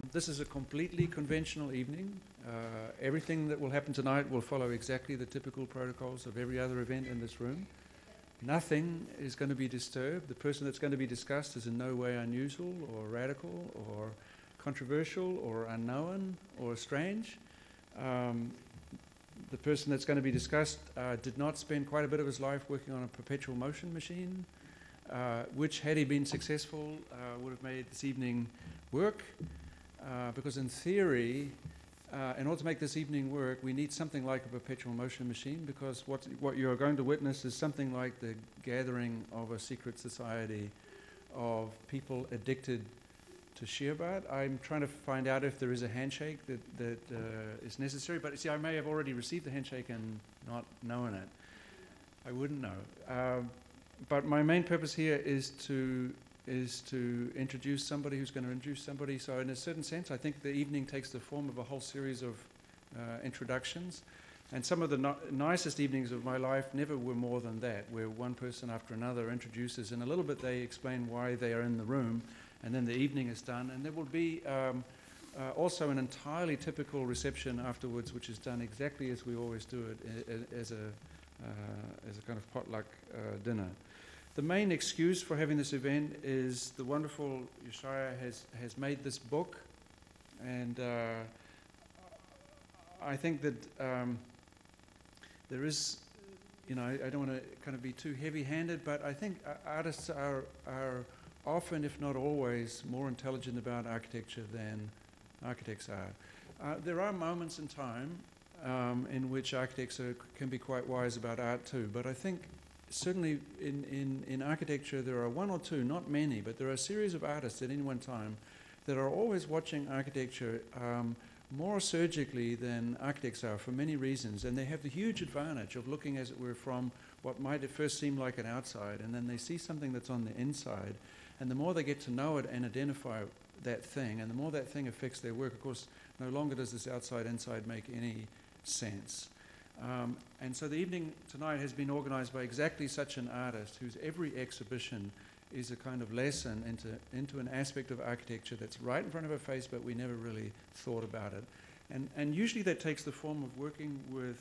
This is a completely conventional evening. Everything that will happen tonight will follow exactly the typical protocols of every other event in this room. Nothing is going to be disturbed. The person that's going to be discussed is in no way unusual or radical or controversial or unknown or strange. The person that's going to be discussed did not spend quite a bit of his life working on a perpetual motion machine, which, had he been successful, would have made this evening work. Because in theory, in order to make this evening work, we need something like a perpetual motion machine, because what you're going to witness is something like the gathering of a secret society of people addicted to Scheerbart. I'm trying to find out if there is a handshake that is necessary, but see, I may have already received the handshake and not known it. I wouldn't know. But my main purpose here is to introduce somebody who's going to introduce somebody. So in a certain sense, I think the evening takes the form of a whole series of introductions. And some of the nicest evenings of my life never were more than that, where one person after another introduces, and a little bit they explain why they are in the room, and then the evening is done. And there will be also an entirely typical reception afterwards, which is done exactly as we always do it, as a kind of potluck dinner. The main excuse for having this event is the wonderful Josiah has made this book, and I think that there is, I don't want to kind of be too heavy-handed, but I think artists are often, if not always, more intelligent about architecture than architects are. There are moments in time in which architects can be quite wise about art too, but I think certainly in architecture there are one or two, not many, but there are a series of artists at any one time that are always watching architecture more surgically than architects are, for many reasons, and they have the huge advantage of looking, as it were, from what might at first seem like an outside, and then they see something that's on the inside, and the more they get to know it and identify that thing, and the more that thing affects their work, of course, no longer does this outside-inside make any sense. And so the evening tonight has been organized by exactly such an artist whose every exhibition is a kind of lesson into an aspect of architecture that's right in front of her face, but we never really thought about it. And usually that takes the form of working with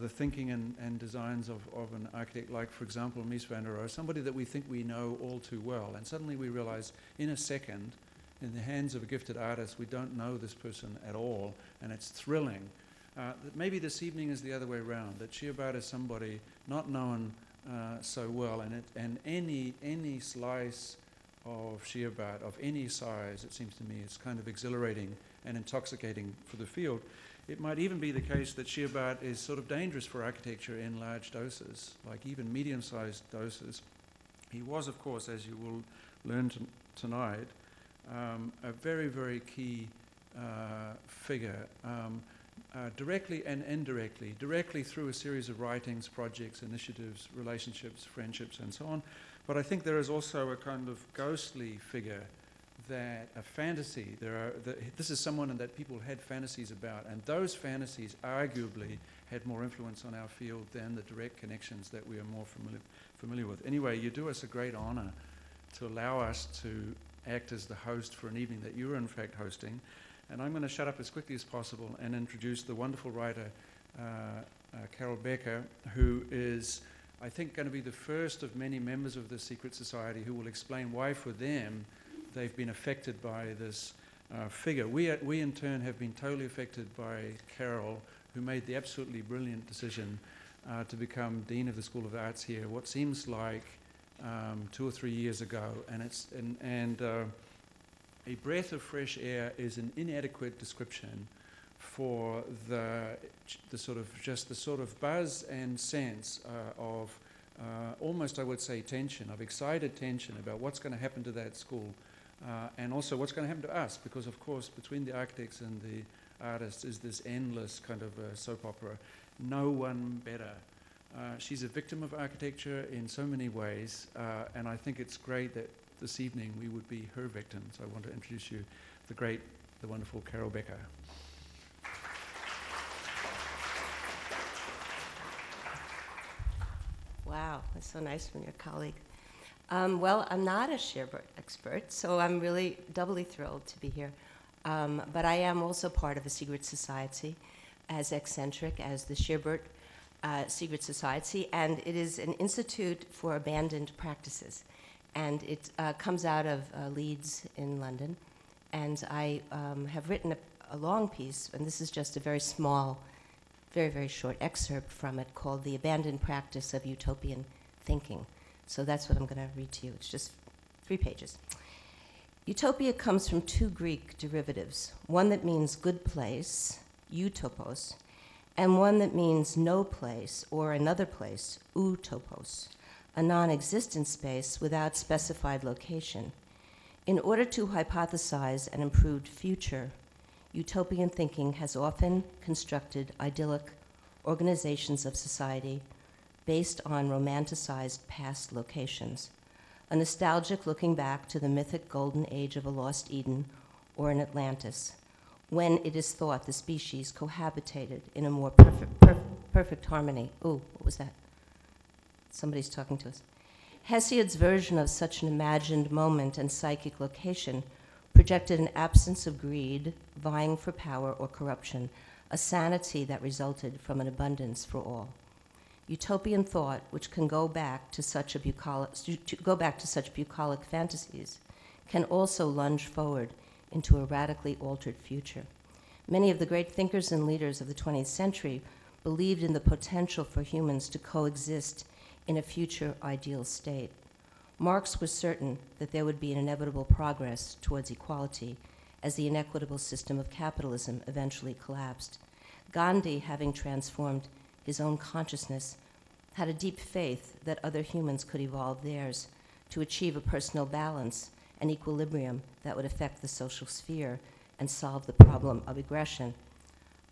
the thinking and designs of an architect like, for example, Mies van der Rohe, somebody that we think we know all too well. And suddenly we realize in a second, in the hands of a gifted artist, we don't know this person at all, and it's thrilling. That maybe this evening is the other way around, that Scheerbart is somebody not known so well, and any slice of Scheerbart of any size, it seems to me, is kind of exhilarating and intoxicating for the field. It might even be the case that Scheerbart is sort of dangerous for architecture in large doses, like even medium-sized doses. He was, of course, as you will learn tonight, a very, very key figure, directly and indirectly, directly through a series of writings, projects, initiatives, relationships, friendships, and so on. But I think there is also a kind of ghostly figure, that a fantasy, this is someone that people had fantasies about, and those fantasies arguably had more influence on our field than the direct connections that we are more familiar with. Anyway, you do us a great honor to allow us to act as the host for an evening that you are in fact hosting. And I'm going to shut up as quickly as possible and introduce the wonderful writer, Carol Becker, who is, I think, going to be the first of many members of the secret society who will explain why, for them, they've been affected by this figure. We in turn have been totally affected by Carol, who made the absolutely brilliant decision to become Dean of the School of Arts here, what seems like 2 or 3 years ago. And a breath of fresh air is an inadequate description for the sort of buzz and sense of almost, I would say, tension, of excited tension about what's going to happen to that school, and also what's going to happen to us, because of course between the architects and the artists is this endless kind of soap opera. No one better. She's a victim of architecture in so many ways, and I think it's great that this evening we would be her victim. So I want to introduce you the wonderful Carol Becker. Wow, that's so nice from your colleague. Well, I'm not a Scheerbart expert, so I'm really doubly thrilled to be here. But I am also part of a secret society, as eccentric as the Scheerbart Secret Society, and it is an institute for abandoned practices. And it comes out of Leeds in London. And I have written a long piece, and this is just a very small, very, very short excerpt from it, called The Abandoned Practice of Utopian Thinking. So that's what I'm going to read to you. It's just 3 pages. Utopia comes from 2 Greek derivatives, one that means good place, utopos, and one that means no place or another place, utopos, a non-existent space without specified location. In order to hypothesize an improved future, utopian thinking has often constructed idyllic organizations of society based on romanticized past locations, a nostalgic looking back to the mythic golden age of a lost Eden or an Atlantis, when it is thought the species cohabitated in a more perfect harmony. Ooh, what was that? Somebody's talking to us. Hesiod's version of such an imagined moment and psychic location projected an absence of greed, vying for power or corruption, a sanity that resulted from an abundance for all. Utopian thought, which can go back to such bucolic fantasies, can also lunge forward into a radically altered future. Many of the great thinkers and leaders of the 20th century believed in the potential for humans to coexist in a future ideal state. Marx was certain that there would be an inevitable progress towards equality as the inequitable system of capitalism eventually collapsed. Gandhi, having transformed his own consciousness, had a deep faith that other humans could evolve theirs to achieve a personal balance and equilibrium that would affect the social sphere and solve the problem of aggression.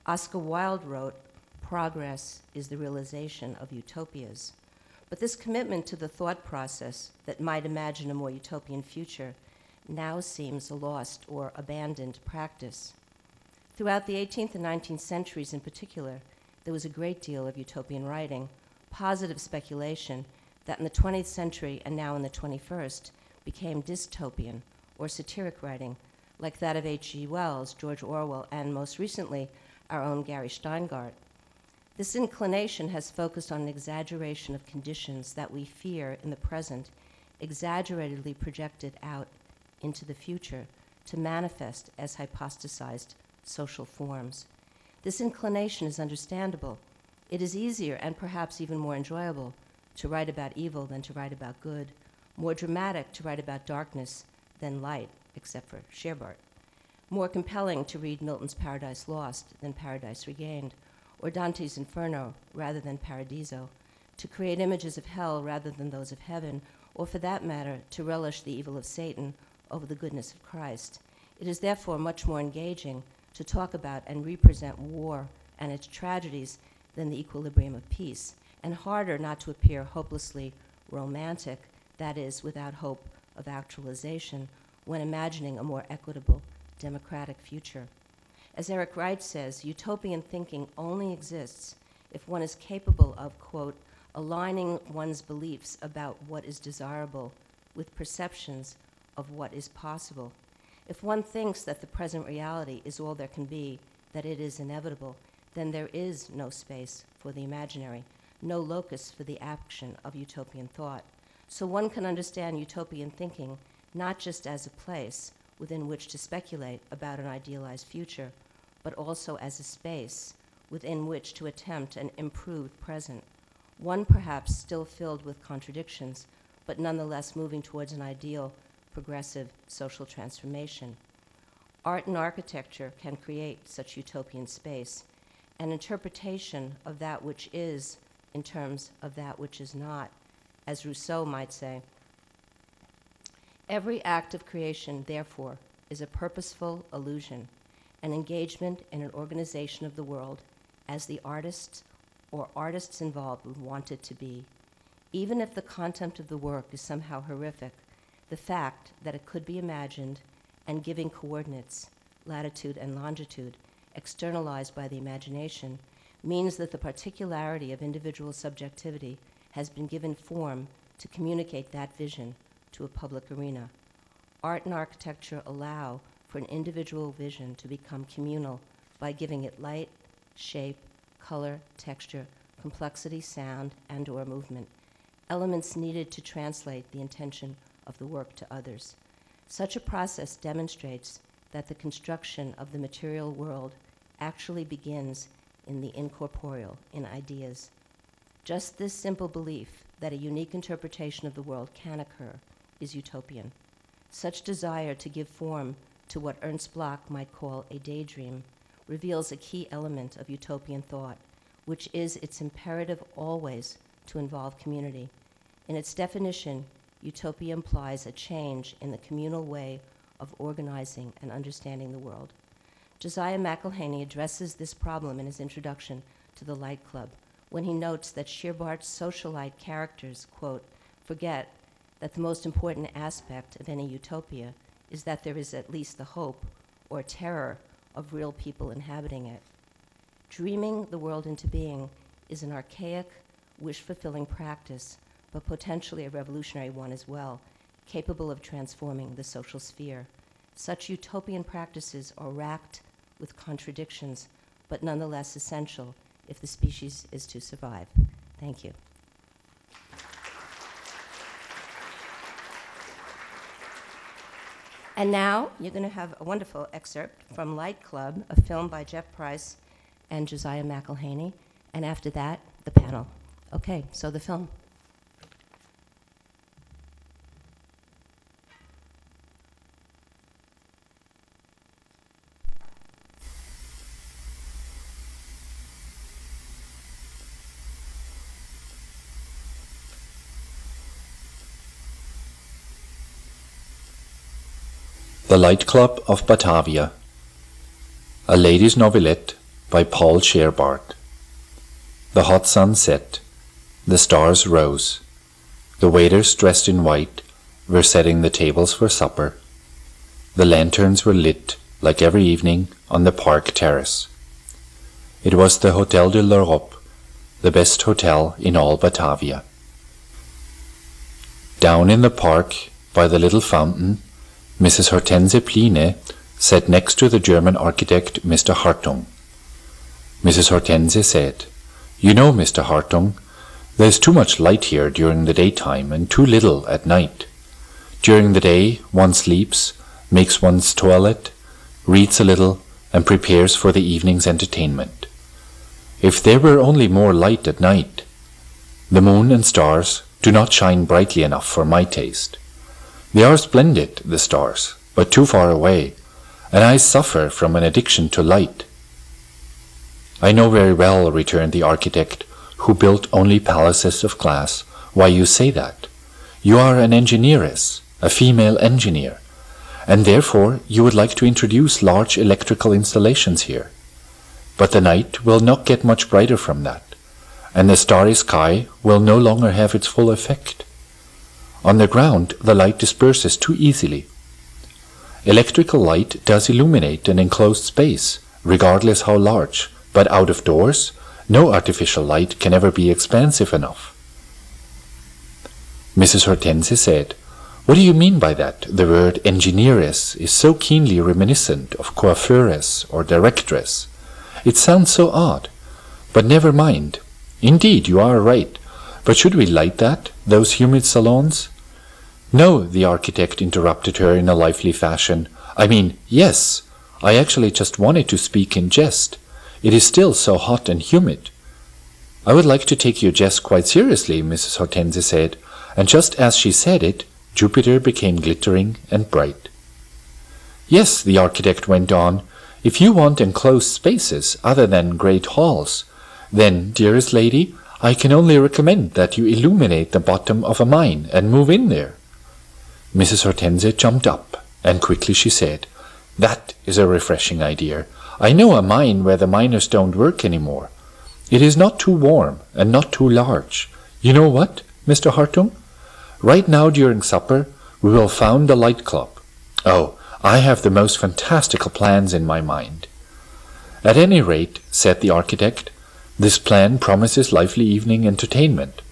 Oscar Wilde wrote, "Progress is the realization of utopias." But this commitment to the thought process that might imagine a more utopian future now seems a lost or abandoned practice. Throughout the 18th and 19th centuries in particular, there was a great deal of utopian writing, positive speculation that in the 20th century and now in the 21st became dystopian or satiric writing, like that of H.G. Wells, George Orwell, and most recently, our own Gary Steingart. This inclination has focused on an exaggeration of conditions that we fear in the present, exaggeratedly projected out into the future to manifest as hypostasized social forms. This inclination is understandable. It is easier and perhaps even more enjoyable to write about evil than to write about good, more dramatic to write about darkness than light, except for Scheerbart, more compelling to read Milton's Paradise Lost than Paradise Regained, or Dante's Inferno rather than Paradiso, to create images of hell rather than those of heaven, or for that matter, to relish the evil of Satan over the goodness of Christ. It is therefore much more engaging to talk about and represent war and its tragedies than the equilibrium of peace, and harder not to appear hopelessly romantic, that is, without hope of actualization, when imagining a more equitable, democratic future. As Eric Wright says, utopian thinking only exists if one is capable of, quote, aligning one's beliefs about what is desirable with perceptions of what is possible. If one thinks that the present reality is all there can be, that it is inevitable, then there is no space for the imaginary, no locus for the action of utopian thought. So one can understand utopian thinking not just as a place within which to speculate about an idealized future, but also as a space within which to attempt an improved present, one perhaps still filled with contradictions, but nonetheless moving towards an ideal, progressive social transformation. Art and architecture can create such utopian space, an interpretation of that which is in terms of that which is not, as Rousseau might say. Every act of creation, therefore, is a purposeful illusion, an engagement in an organization of the world as the artists or artists involved would want it to be. Even if the content of the work is somehow horrific, the fact that it could be imagined and giving coordinates, latitude and longitude, externalized by the imagination, means that the particularity of individual subjectivity has been given form to communicate that vision to a public arena. Art and architecture allow for an individual vision to become communal by giving it light, shape, color, texture, complexity, sound, and/or movement, elements needed to translate the intention of the work to others. Such a process demonstrates that the construction of the material world actually begins in the incorporeal, in ideas. Just this simple belief that a unique interpretation of the world can occur is utopian. Such desire to give form to what Ernst Bloch might call a daydream reveals a key element of utopian thought, which is its imperative always to involve community. In its definition, utopia implies a change in the communal way of organizing and understanding the world. Josiah McElheny addresses this problem in his introduction to the Light Club when he notes that Scheerbart's socialite characters, quote, forget that the most important aspect of any utopia is that there is at least the hope or terror of real people inhabiting it. Dreaming the world into being is an archaic, wish-fulfilling practice, but potentially a revolutionary one as well, capable of transforming the social sphere. Such utopian practices are racked with contradictions, but nonetheless essential if the species is to survive. Thank you. And now you're going to have a wonderful excerpt from Light Club, a film by Jeff Preiss and Josiah McElheny, and after that, the panel. Okay, so the film. The Light Club of Batavia, a ladies' novelette by Paul Scheerbart. The hot sun set, the stars rose, the waiters dressed in white were setting the tables for supper. The lanterns were lit, like every evening, on the park terrace. It was the Hotel de l'Europe, the best hotel in all Batavia. Down in the park, by the little fountain, Mrs. Hortense Pline sat next to the German architect Mr. Hartung. Mrs. Hortense said, "You know, Mr. Hartung, there's too much light here during the daytime and too little at night. During the day one sleeps, makes one's toilet, reads a little, and prepares for the evening's entertainment. If there were only more light at night. The moon and stars do not shine brightly enough for my taste. They are splendid, the stars, but too far away, and I suffer from an addiction to light." "I know very well," returned the architect, who built only palaces of glass, "why you say that. You are an engineeress, a female engineer, and therefore you would like to introduce large electrical installations here. But the night will not get much brighter from that, and the starry sky will no longer have its full effect. On the ground the light disperses too easily. Electrical light does illuminate an enclosed space, regardless how large, but out of doors, no artificial light can ever be expansive enough." Mrs. Hortense said, "What do you mean by that? The word engineeress is so keenly reminiscent of coiffeuress or directress. It sounds so odd. But never mind. Indeed, you are right. But should we light that, those humid salons?" "No," the architect interrupted her in a lively fashion. "I mean, yes. I actually just wanted to speak in jest. It is still so hot and humid." "I would like to take your jest quite seriously," Mrs. Hortense said, and just as she said it, Jupiter became glittering and bright. "Yes," the architect went on, "if you want enclosed spaces other than great halls, then, dearest lady, I can only recommend that you illuminate the bottom of a mine and move in there." Mrs. Hortense jumped up, and quickly she said, "That is a refreshing idea. I know a mine where the miners don't work any more. It is not too warm and not too large. You know what, Mr. Hartung? Right now during supper we will found a light club. Oh, I have the most fantastical plans in my mind." "At any rate," said the architect, "this plan promises lively evening entertainment.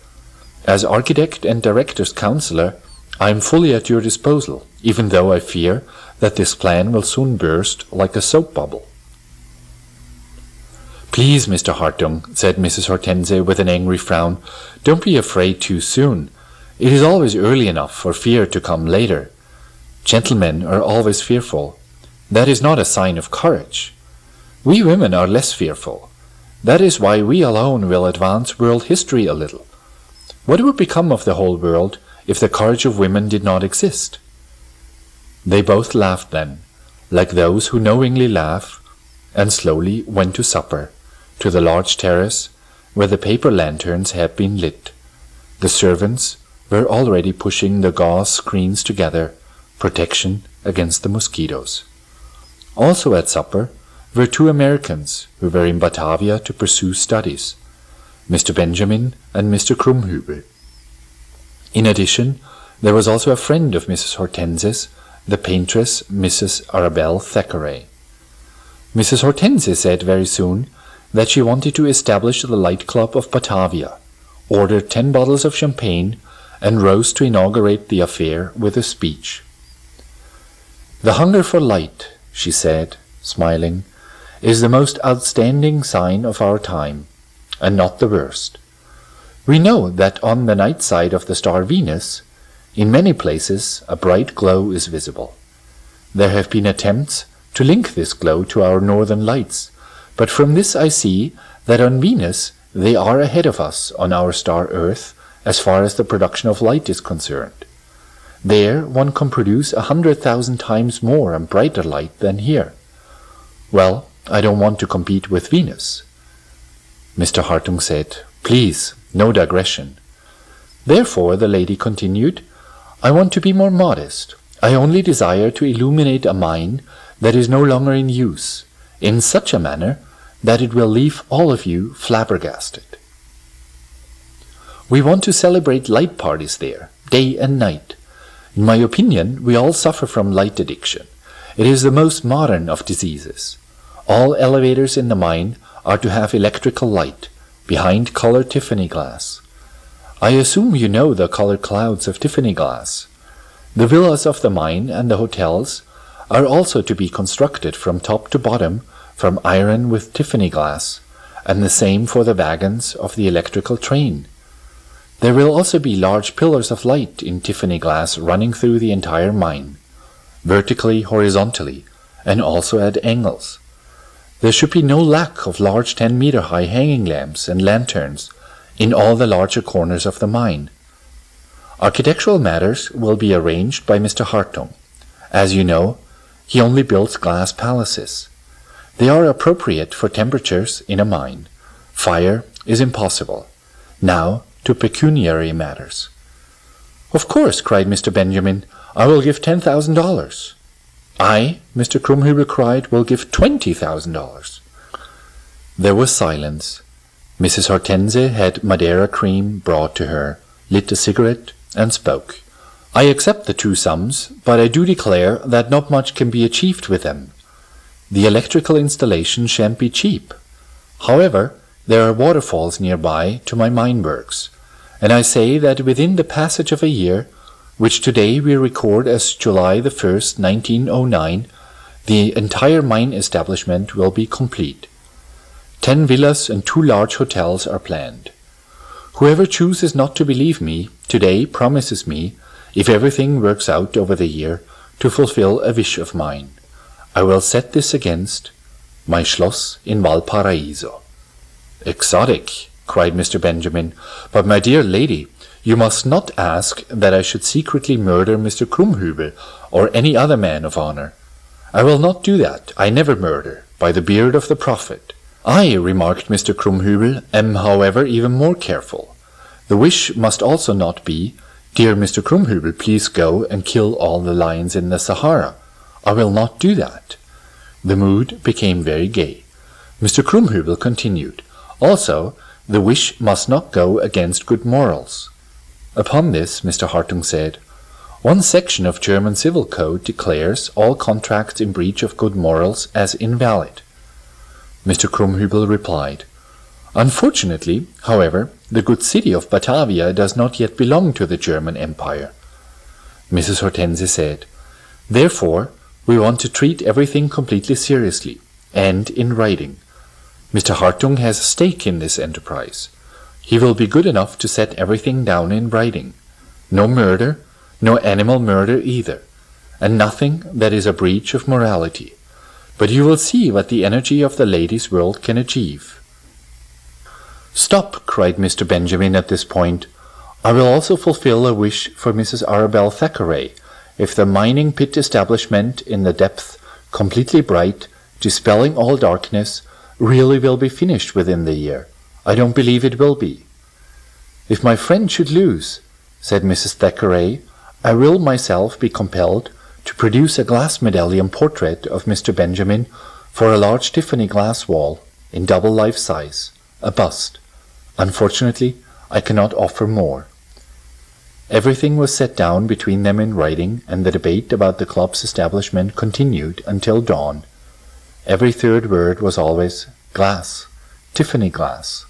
As architect and director's counselor, I am fully at your disposal, even though I fear that this plan will soon burst like a soap bubble." "Please, Mr. Hartung," said Mrs. Hortense with an angry frown, "don't be afraid too soon. It is always early enough for fear to come later. Gentlemen are always fearful. That is not a sign of courage. We women are less fearful. That is why we alone will advance world history a little. What would become of the whole world if the courage of women did not exist?" They both laughed then, like those who knowingly laugh, and slowly went to supper, to the large terrace where the paper lanterns had been lit. The servants were already pushing the gauze screens together, protection against the mosquitoes. Also at supper were two Americans who were in Batavia to pursue studies, Mr. Benjamin and Mr. Krumhübel. In addition, there was also a friend of Mrs. Hortense's, the paintress Mrs. Arabelle Thackeray. Mrs. Hortense said very soon that she wanted to establish the Light Club of Batavia, ordered 10 bottles of champagne, and rose to inaugurate the affair with a speech. "The hunger for light," she said, smiling, "is the most outstanding sign of our time, and not the worst. We know that on the night side of the star Venus, in many places a bright glow is visible. There have been attempts to link this glow to our northern lights, but from this I see that on Venus they are ahead of us on our star Earth as far as the production of light is concerned. There one can produce 100,000 times more and brighter light than here. Well, I don't want to compete with Venus." Mr. Hartung said, "Please, no digression." Therefore, the lady continued, "I want to be more modest. I only desire to illuminate a mine that is no longer in use, in such a manner that it will leave all of you flabbergasted. We want to celebrate light parties there, day and night. In my opinion, we all suffer from light addiction. It is the most modern of diseases. All elevators in the mine are to have electrical light, behind colored Tiffany glass. I assume you know the colored clouds of Tiffany glass. The villas of the mine and the hotels are also to be constructed from top to bottom from iron with Tiffany glass, and the same for the wagons of the electrical train. There will also be large pillars of light in Tiffany glass running through the entire mine, vertically, horizontally, and also at angles. There should be no lack of large 10-meter-high hanging lamps and lanterns in all the larger corners of the mine. Architectural matters will be arranged by Mr. Hartung. As you know, he only builds glass palaces. They are appropriate for temperatures in a mine. Fire is impossible. Now to pecuniary matters. Of course, cried Mr. Benjamin, I will give $10,000. I, Mr. Krumhübel cried, will give $20,000. There was silence. Mrs. Hortense had Madeira cream brought to her, lit a cigarette, and spoke. I accept the two sums, but I do declare that not much can be achieved with them. The electrical installation shan't be cheap. However, there are waterfalls nearby to my mine works, and I say that within the passage of a year, which today we record as July the 1st, 1909, the entire mine establishment will be complete. 10 villas and 2 large hotels are planned. Whoever chooses not to believe me, today promises me, if everything works out over the year, to fulfill a wish of mine. I will set this against my Schloss in Valparaiso. Exotic, cried Mr. Benjamin, but my dear lady, you must not ask that I should secretly murder Mr. Krumhübel or any other man of honor. I will not do that. I never murder, by the beard of the prophet. I, remarked Mr. Krumhübel, am, however, even more careful. The wish must also not be, dear Mr. Krumhübel, please go and kill all the lions in the Sahara. I will not do that. The mood became very gay. Mr. Krumhübel continued, also, the wish must not go against good morals. Upon this, Mr. Hartung said, one section of German civil code declares all contracts in breach of good morals as invalid. Mr. Krumhübel replied, unfortunately, however, the good city of Batavia does not yet belong to the German Empire. Mrs. Hortense said. Therefore, we want to treat everything completely seriously, and in writing. Mr. Hartung has a stake in this enterprise. He will be good enough to set everything down in writing. No murder, no animal murder either, and nothing that is a breach of morality. But you will see what the energy of the ladies' world can achieve. Stop, cried Mr. Benjamin at this point. I will also fulfill a wish for Mrs. Arabelle Thackeray, if the mining pit establishment in the Dept, completely bright, dispelling all darkness, really will be finished within the year. I don't believe it will be. If my friend should lose, said Mrs. Thackeray, I will myself be compelled to produce a glass medallion portrait of Mr. Benjamin for a large Tiffany glass wall in double life size, a bust. Unfortunately, I cannot offer more. Everything was set down between them in writing, and the debate about the club's establishment continued until dawn. Every third word was always glass, Tiffany glass.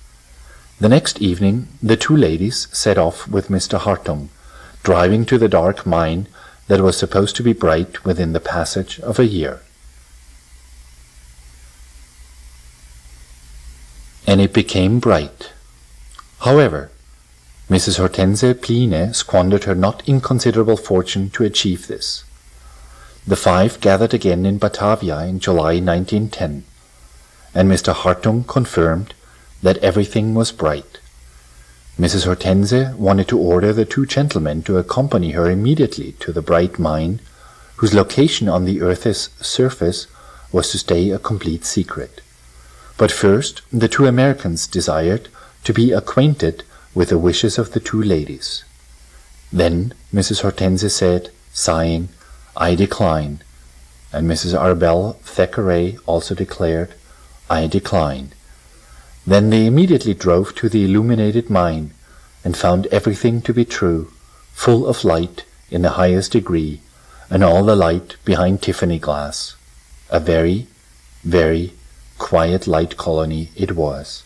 The next evening the two ladies set off with Mr. Hartung, driving to the dark mine that was supposed to be bright within the passage of a year. And it became bright. However, Mrs. Hortense Pline squandered her not inconsiderable fortune to achieve this. The five gathered again in Batavia in July 1910, and Mr. Hartung confirmed that everything was bright. Mrs. Hortense wanted to order the two gentlemen to accompany her immediately to the bright mine, whose location on the earth's surface was to stay a complete secret. But first the two Americans desired to be acquainted with the wishes of the two ladies. Then Mrs. Hortense said, sighing, I decline, and Mrs. Arabelle Thackeray also declared, I decline. Then they immediately drove to the illuminated mine, and found everything to be true, full of light in the highest degree, and all the light behind Tiffany glass. A very, very quiet light colony it was.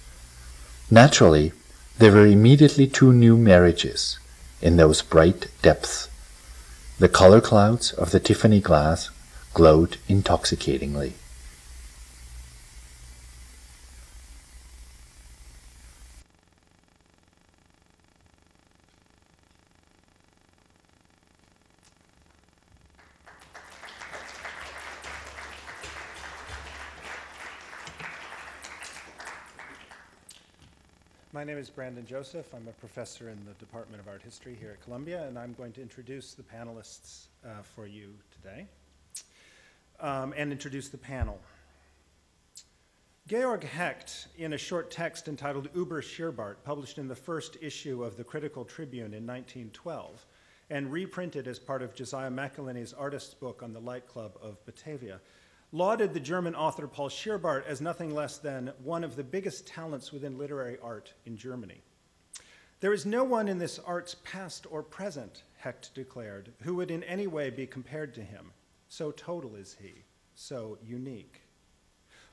Naturally, there were immediately two new marriages in those bright depths. The color clouds of the Tiffany glass glowed intoxicatingly. My name is Branden Joseph. I'm a professor in the Department of Art History here at Columbia, and I'm going to introduce the panelists for you today and introduce the panel. Georg Hecht, in a short text entitled Über Scheerbart, published in the first issue of the Critical Tribune in 1912, and reprinted as part of Josiah McElheny's artist's book on the Light Club of Batavia, lauded the German author Paul Scheerbart as nothing less than one of the biggest talents within literary art in Germany. There is no one in this art's past or present, Hecht declared, who would in any way be compared to him. So total is he, so unique.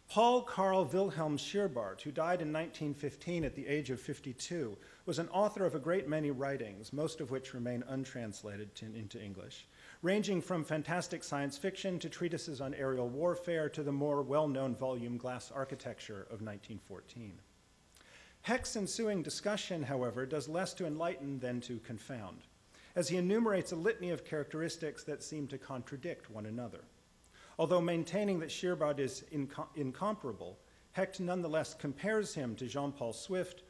Paul Carl Wilhelm Scheerbart, who died in 1915 at the age of 52, was an author of a great many writings, most of which remain untranslated into English, ranging from fantastic science fiction to treatises on aerial warfare to the more well-known volume Glass Architecture of 1914. Hecht's ensuing discussion, however, does less to enlighten than to confound, as he enumerates a litany of characteristics that seem to contradict one another. Although maintaining that Scheerbart is incomparable, Hecht nonetheless compares him to Jean-Paul Swift,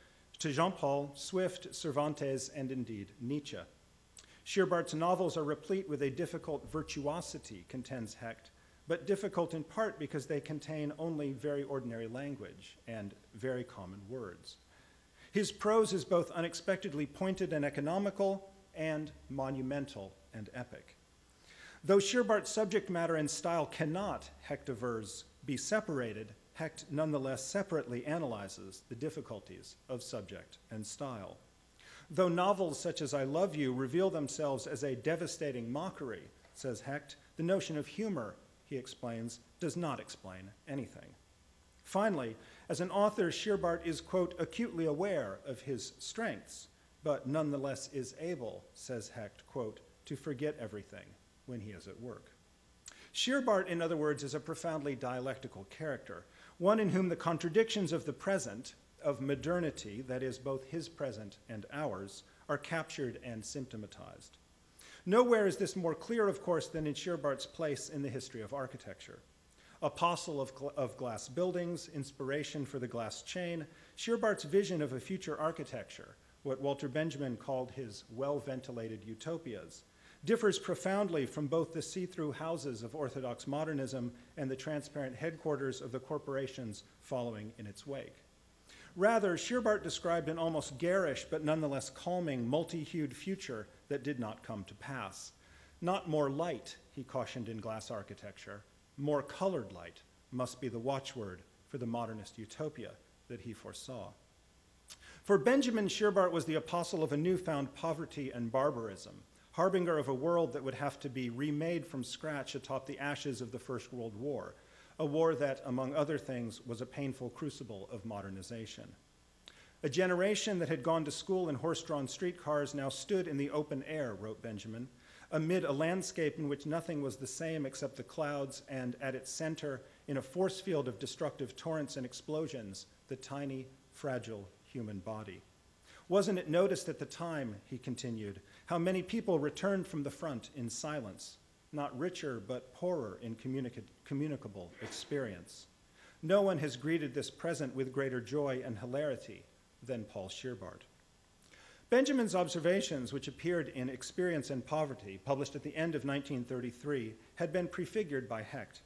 Cervantes, and indeed Nietzsche. Scheerbart's novels are replete with a difficult virtuosity, contends Hecht, but difficult in part because they contain only very ordinary language and very common words. His prose is both unexpectedly pointed and economical, and monumental and epic. Though Scheerbart's subject matter and style cannot, Hecht avers, be separated, Hecht nonetheless separately analyzes the difficulties of subject and style. Though novels such as I Love You reveal themselves as a devastating mockery, says Hecht, the notion of humor, he explains, does not explain anything. Finally, as an author, Scheerbart is, quote, acutely aware of his strengths, but nonetheless is able, says Hecht, quote, to forget everything when he is at work. Scheerbart, in other words, is a profoundly dialectical character, one in whom the contradictions of the present, of modernity, that is, both his present and ours, are captured and symptomatized. Nowhere is this more clear, of course, than in Scheerbart's place in the history of architecture. Apostle of glass buildings, inspiration for the glass chain, Scheerbart's vision of a future architecture, what Walter Benjamin called his well-ventilated utopias, differs profoundly from both the see-through houses of orthodox modernism and the transparent headquarters of the corporations following in its wake. Rather, Scheerbart described an almost garish but nonetheless calming, multi-hued future that did not come to pass. Not more light, he cautioned in glass architecture. More colored light must be the watchword for the modernist utopia that he foresaw. For Benjamin, Scheerbart was the apostle of a newfound poverty and barbarism, harbinger of a world that would have to be remade from scratch atop the ashes of the First World War, a war that, among other things, was a painful crucible of modernization. A generation that had gone to school in horse-drawn streetcars now stood in the open air, wrote Benjamin, amid a landscape in which nothing was the same except the clouds, and at its center, in a force field of destructive torrents and explosions, the tiny, fragile human body. Wasn't it noticed at the time, he continued, how many people returned from the front in silence, not richer but poorer in communicable experience? No one has greeted this present with greater joy and hilarity than Paul Scheerbart. Benjamin's observations, which appeared in Experience and Poverty, published at the end of 1933, had been prefigured by Hecht.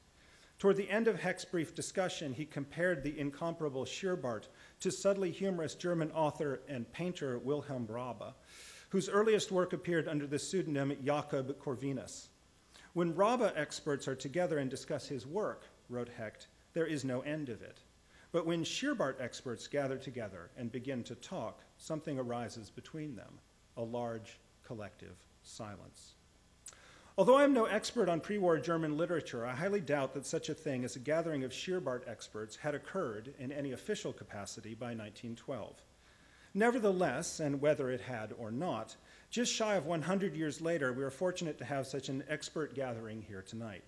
Toward the end of Hecht's brief discussion, he compared the incomparable Scheerbart to subtly humorous German author and painter Wilhelm Raabe, whose earliest work appeared under the pseudonym Jakob Corvinus. When Raabe experts are together and discuss his work, wrote Hecht, there is no end of it. But when Scheerbart experts gather together and begin to talk, something arises between them, a large collective silence. Although I am no expert on pre-war German literature, I highly doubt that such a thing as a gathering of Scheerbart experts had occurred in any official capacity by 1912. Nevertheless, and whether it had or not, just shy of 100 years later, we are fortunate to have such an expert gathering here tonight.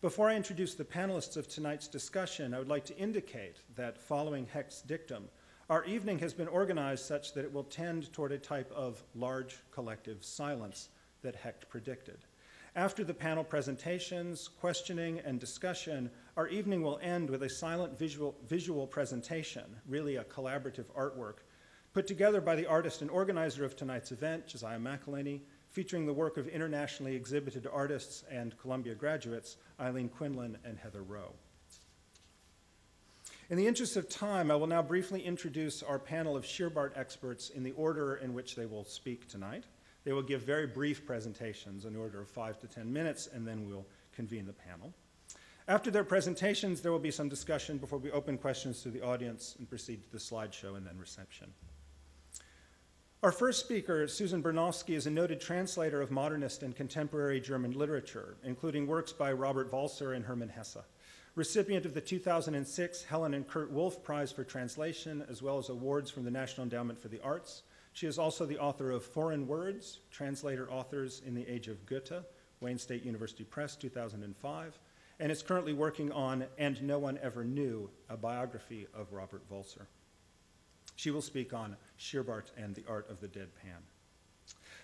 Before I introduce the panelists of tonight's discussion, I would like to indicate that following Hecht's dictum, our evening has been organized such that it will tend toward a type of large collective silence that Hecht predicted. After the panel presentations, questioning, and discussion, our evening will end with a silent visual presentation, really a collaborative artwork, put together by the artist and organizer of tonight's event, Josiah McElheny, featuring the work of internationally exhibited artists and Columbia graduates, Eileen, Quinlan, and Heather Rowe. In the interest of time, I will now briefly introduce our panel of Scheerbart experts in the order in which they will speak tonight. They will give very brief presentations in the order of 5 to 10 minutes, and then we'll convene the panel. After their presentations, there will be some discussion before we open questions to the audience and proceed to the slideshow and then reception. Our first speaker, Susan Bernofsky, is a noted translator of modernist and contemporary German literature, including works by Robert Walser and Hermann Hesse. Recipient of the 2006 Helen and Kurt Wolff Prize for Translation, as well as awards from the National Endowment for the Arts. She is also the author of Foreign Words, Translator Authors in the Age of Goethe, Wayne State University Press, 2005, and is currently working on And No One Ever Knew, a biography of Robert Walser. She will speak on Scheerbart and the Art of the Deadpan.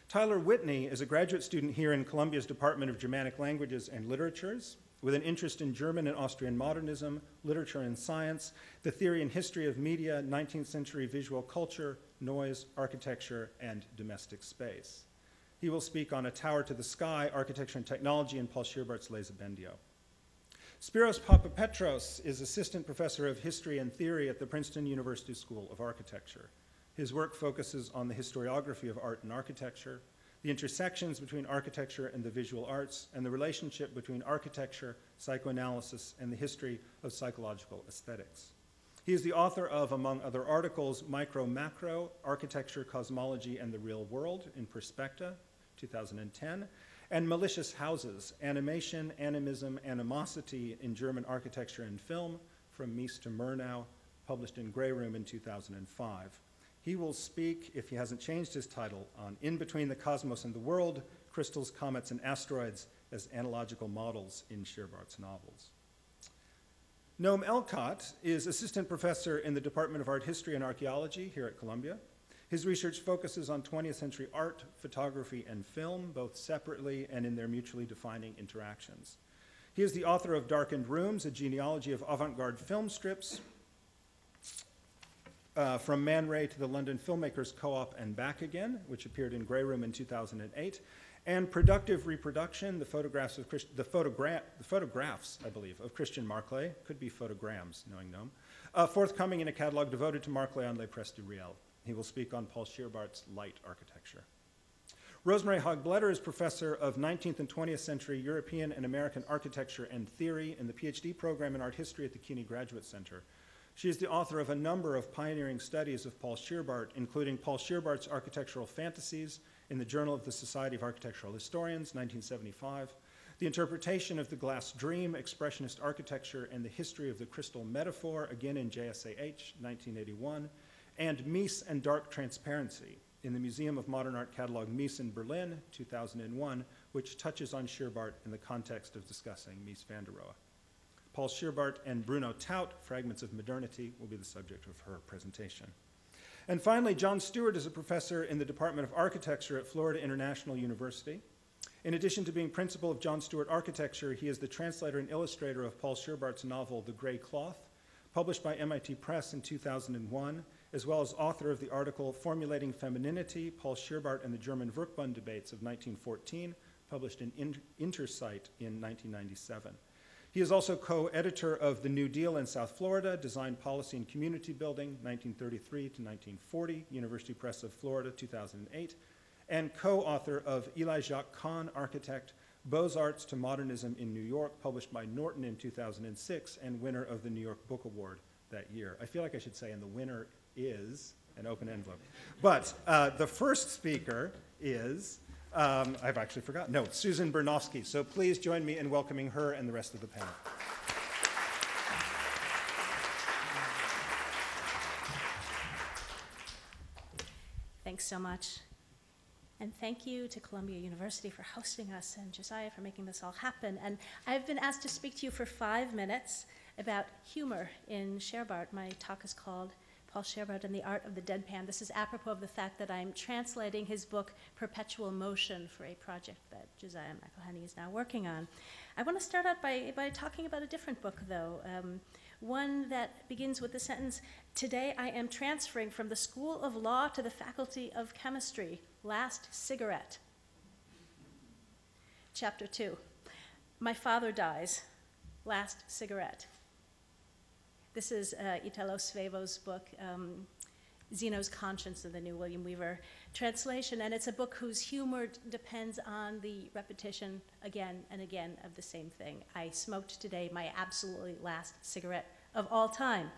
Tyler Whitney is a graduate student here in Columbia's Department of Germanic Languages and Literatures, with an interest in German and Austrian modernism, literature and science, the theory and history of media, 19th century visual culture, noise, architecture, and domestic space. He will speak on A Tower to the Sky, Architecture and Technology, and Paul Scheerbart's Les Abendio. Spyros Papapetros is assistant professor of history and theory at the Princeton University School of Architecture. His work focuses on the historiography of art and architecture, the intersections between architecture and the visual arts, and the relationship between architecture, psychoanalysis, and the history of psychological aesthetics. He is the author of, among other articles, Micro-Macro, Architecture, Cosmology, and the Real World in Perspecta, 2010, and Malicious Houses, Animation, Animism, Animosity in German Architecture and Film, From Mies to Murnau, published in Grey Room in 2005. He will speak, if he hasn't changed his title, on In Between the Cosmos and the World, crystals, comets, and asteroids as analogical models in Scheerbart's novels. Noam Elcott is assistant professor in the Department of Art History and Archeology here at Columbia. His research focuses on 20th century art, photography, and film, both separately and in their mutually defining interactions. He is the author of Darkened Rooms, a genealogy of avant-garde film strips, from Man Ray to the London Filmmakers Co-op and Back Again, which appeared in Grey Room in 2008, and Productive Reproduction, the photographs, I believe, of Christian Marclay, could be photograms, knowing Noam, forthcoming in a catalog devoted to Marclay on Les Presses du Réel. He will speak on Paul Scheerbart's light architecture. Rosemarie Haag-Bletter is professor of 19th and 20th century European and American architecture and theory in the Ph.D. program in art history at the CUNY Graduate Center. She is the author of a number of pioneering studies of Paul Scheerbart, including Paul Scheerbart's Architectural Fantasies in the Journal of the Society of Architectural Historians, 1975, The Interpretation of the Glass Dream, Expressionist Architecture and the History of the Crystal Metaphor, again in JSAH, 1981, and Mies and Dark Transparency in the Museum of Modern Art Catalog Mies in Berlin, 2001, which touches on Scheerbart in the context of discussing Mies van der Rohe. Paul Scheerbart and Bruno Taut, Fragments of Modernity, will be the subject of her presentation. And finally, John Stuart is a professor in the Department of Architecture at Florida International University. In addition to being principal of John Stuart Architecture, he is the translator and illustrator of Paul Scheerbart's novel, The Gray Cloth, published by MIT Press in 2001, as well as author of the article Formulating Femininity, Paul Scheerbart and the German Werkbund Debates of 1914, published in Intersight in 1997. He is also co-editor of The New Deal in South Florida, Design Policy and Community Building, 1933 to 1940, University Press of Florida, 2008, and co-author of Eli Jacques Kahn, Architect, Beaux-Arts to Modernism in New York, published by Norton in 2006, and winner of the New York Book Award that year. I feel like I should say, and the winner is an open envelope. But the first speaker is, I've actually forgotten. No, Susan Bernofsky. So please join me in welcoming her and the rest of the panel. Thanks so much. And thank you to Columbia University for hosting us and Josiah for making this all happen. And I've been asked to speak to you for 5 minutes about humor in Scheerbart. My talk is called Paul Scheerbart and the Art of the Deadpan. This is apropos of the fact that I'm translating his book, Perpetual Motion, for a project that Josiah McElheny is now working on. I want to start out by talking about a different book, though, one that begins with the sentence, "Today I am transferring from the School of Law to the Faculty of Chemistry. Last cigarette." Chapter 2, "My father dies. Last cigarette." This is Italo Svevo's book, Zeno's Conscience, in the new William Weaver translation, and it's a book whose humor depends on the repetition again and again of the same thing. I smoked today my absolutely last cigarette of all time.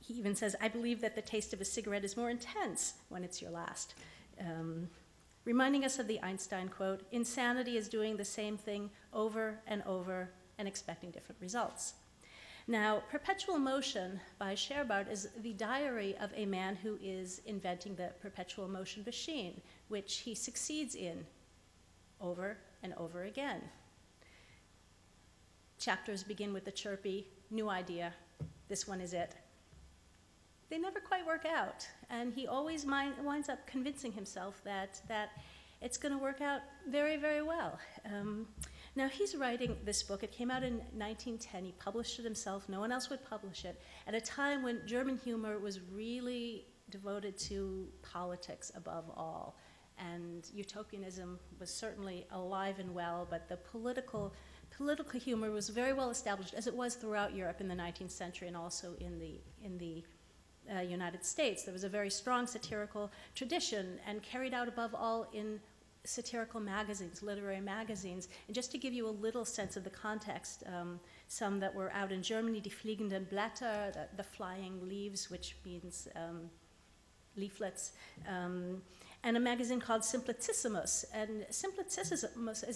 He even says, "I believe that the taste of a cigarette is more intense when it's your last." Reminding us of the Einstein quote, "Insanity is doing the same thing over and over and expecting different results." Now, Perpetual Motion by Scheerbart is the diary of a man who is inventing the perpetual motion machine, which he succeeds in over and over again. Chapters begin with the chirpy, "New idea, this one is it." They never quite work out, and he always winds up convincing himself that it's going to work out very, very well. Now, he's writing this book. It came out in 1910. He published it himself. No one else would publish it, at a time when German humor was really devoted to politics above all. And utopianism was certainly alive and well, but the political humor was very well established, as it was throughout Europe in the 19th century and also in the United States. There was a very strong satirical tradition, and carried out above all in satirical magazines, literary magazines. And just to give you a little sense of the context, some that were out in Germany, Die fliegenden Blätter, the flying leaves, which means leaflets, and a magazine called Simplicissimus. And Simplicissimus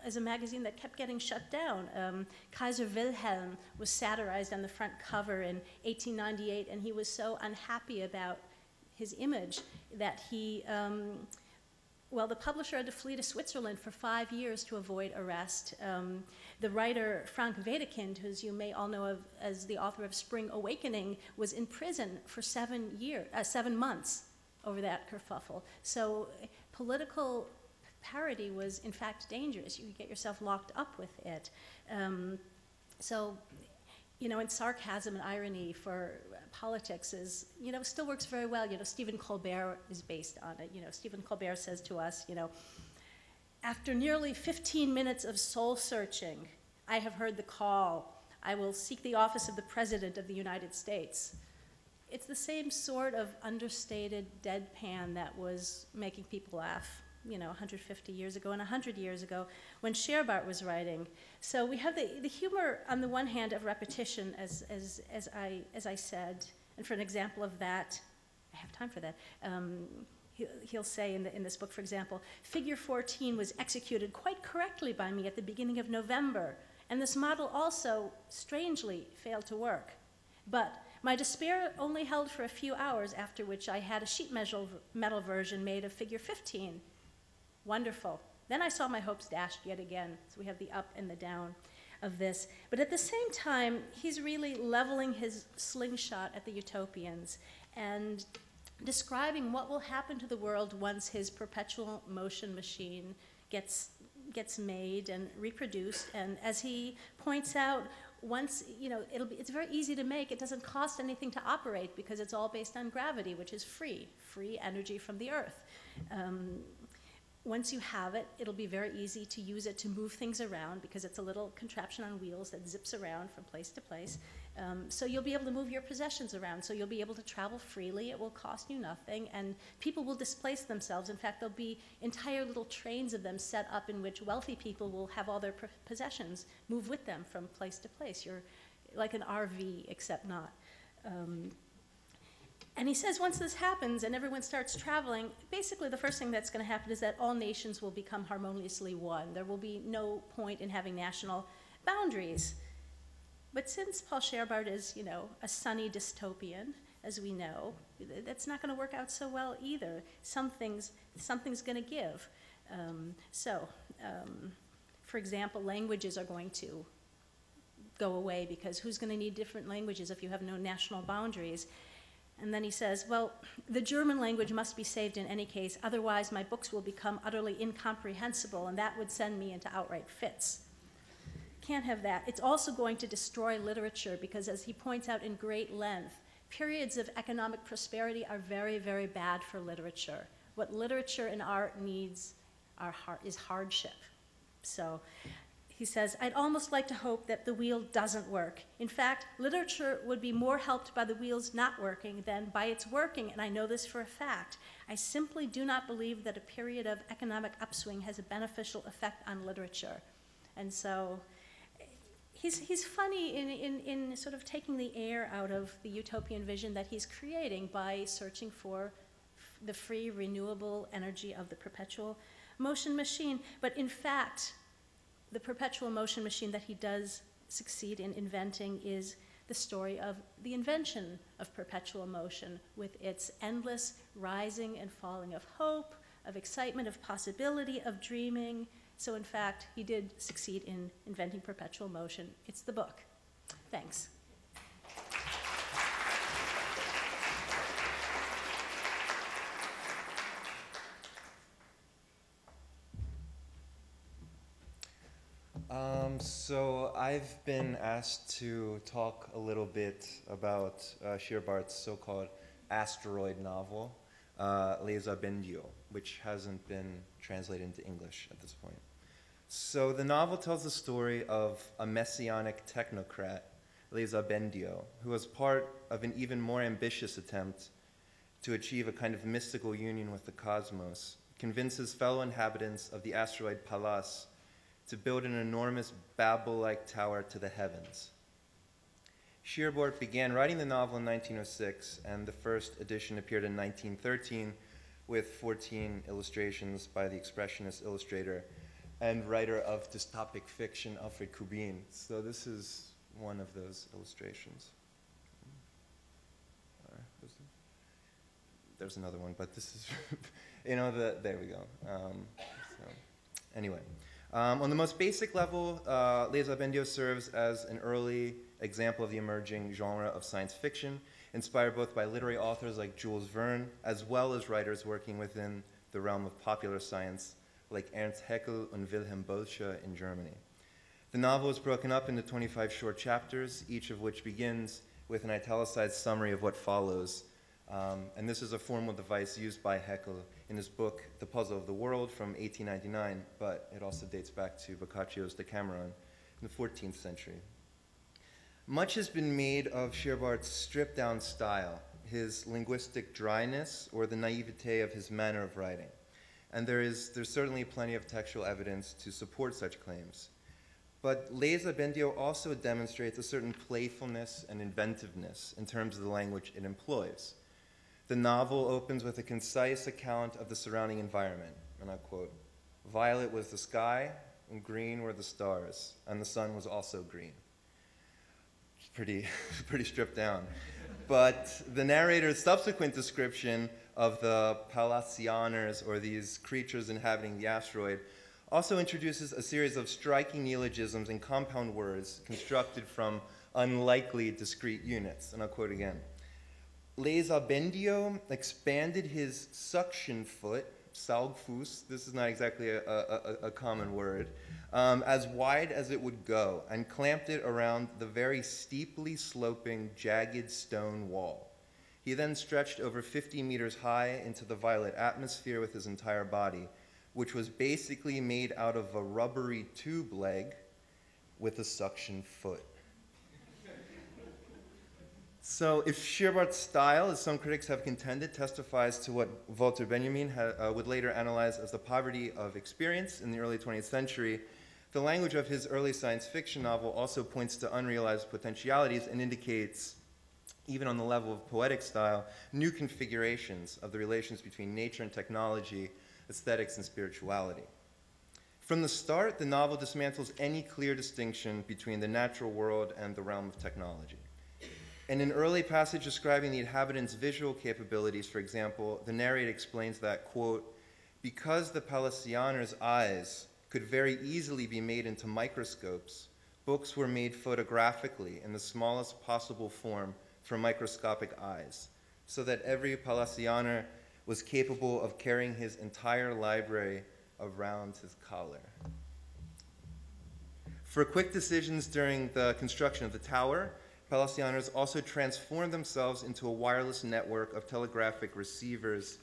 is a magazine that kept getting shut down. Kaiser Wilhelm was satirized on the front cover in 1898, and he was so unhappy about his image that he well, the publisher had to flee to Switzerland for 5 years to avoid arrest. The writer Frank Wedekind, who you may all know of as the author of Spring Awakening, was in prison for 7 months over that kerfuffle. So political parody was, in fact, dangerous. You could get yourself locked up with it. So, you know, and sarcasm and irony for politics is, you know, still works very well. You know, Stephen Colbert is based on it. You know, Stephen Colbert says to us, you know, after nearly 15 minutes of soul searching, I have heard the call. I will seek the office of the President of the United States. It's the same sort of understated deadpan that was making people laugh, you know, 150 years ago and 100 years ago when Scheerbart was writing. So we have the humor on the one hand of repetition, as I said, and for an example of that, I have time for that. He'll say in this book, for example, figure 14 was executed quite correctly by me at the beginning of November, and this model also, strangely, failed to work. But my despair only held for a few hours, after which I had a sheet metal version made of figure 15. Wonderful. Then I saw my hopes dashed yet again. So we have the up and the down of this. But at the same time, he's really leveling his slingshot at the utopians and describing what will happen to the world once his perpetual motion machine gets made and reproduced. And as he points out, once, you know, it's very easy to make. It doesn't cost anything to operate because it's all based on gravity, which is free energy from the earth. Once you have it, it'll be very easy to use it to move things around because it's a little contraption on wheels that zips around from place to place. So you'll be able to move your possessions around. So you'll be able to travel freely. It will cost you nothing. And people will displace themselves. In fact, there'll be entire little trains of them set up in which wealthy people will have all their possessions move with them from place to place. You're like an RV, except not. And he says once this happens and everyone starts traveling, basically the first thing that's going to happen is that all nations will become harmoniously one. There will be no point in having national boundaries. But since Paul Scheerbart is, you know, a sunny dystopian, as we know, that's not going to work out so well either. Something's going to give. For example, languages are going to go away because who's going to need different languages if you have no national boundaries? And then he says, well, the German language must be saved in any case, otherwise my books will become utterly incomprehensible, and that would send me into outright fits. Can't have that. It's also going to destroy literature because, as he points out in great length, periods of economic prosperity are very, very bad for literature. What literature and art needs is hardship. So he says, I'd almost like to hope that the wheel doesn't work. In fact, literature would be more helped by the wheels not working than by its working, and I know this for a fact. I simply do not believe that a period of economic upswing has a beneficial effect on literature. And so he's funny in sort of taking the air out of the utopian vision that he's creating by searching for the free, renewable energy of the perpetual motion machine. But in fact, the perpetual motion machine that he does succeed in inventing is the story of the invention of perpetual motion with its endless rising and falling of hope, of excitement, of possibility, of dreaming. So in fact, he did succeed in inventing perpetual motion. It's the book. Thanks. So I've been asked to talk a little bit about Scheerbart's so-called asteroid novel, Les Abendio, which hasn't been translated into English at this point. So the novel tells the story of a messianic technocrat, Les Abendio, who was part of an even more ambitious attempt to achieve a kind of mystical union with the cosmos, convinces fellow inhabitants of the asteroid Pallas to build an enormous Babel-like tower to the heavens. Scheerbart began writing the novel in 1906, and the first edition appeared in 1913 with 14 illustrations by the expressionist illustrator and writer of dystopic fiction, Alfred Kubin. So this is one of those illustrations. there's another one, but this is, there we go. Anyway, on the most basic level, Les Abendio serves as an early example of the emerging genre of science fiction, inspired both by literary authors like Jules Verne, as well as writers working within the realm of popular science, like Ernst Haeckel and Wilhelm Boelsche in Germany. The novel is broken up into 25 short chapters, each of which begins with an italicized summary of what follows. And this is a formal device used by Haeckel in his book, The Puzzle of the World, from 1899, but it also dates back to Boccaccio's Decameron in the 14th century. Much has been made of Scheerbart's stripped-down style, his linguistic dryness, or the naivete of his manner of writing. And there's certainly plenty of textual evidence to support such claims. But Les Abendio also demonstrates a certain playfulness and inventiveness in terms of the language it employs. The novel opens with a concise account of the surrounding environment, and I quote, "Violet was the sky, and green were the stars, and the sun was also green." It's pretty stripped down. But the narrator's subsequent description of the Palacianers, or these creatures inhabiting the asteroid, also introduces a series of striking neologisms and compound words constructed from unlikely discrete units, and I'll quote again. Les Abendio expanded his suction foot, Saugfuß, this is not exactly a common word, as wide as it would go, and clamped it around the very steeply sloping, jagged stone wall. He then stretched over 50 meters high into the violet atmosphere with his entire body, which was basically made out of a rubbery tube leg with a suction foot. So if Scheerbart's style, as some critics have contended, testifies to what Walter Benjamin would later analyze as the poverty of experience in the early 20th century, the language of his early science fiction novel also points to unrealized potentialities and indicates, even on the level of poetic style, new configurations of the relations between nature and technology, aesthetics and spirituality. From the start, the novel dismantles any clear distinction between the natural world and the realm of technology. In an early passage describing the inhabitants' visual capabilities, for example, the narrator explains that, quote, "Because the Palacianers' eyes could very easily be made into microscopes, books were made photographically in the smallest possible form for microscopic eyes, so that every Palacianer was capable of carrying his entire library around his collar." For quick decisions during the construction of the tower, Palacianers also transformed themselves into a wireless network of telegraphic receivers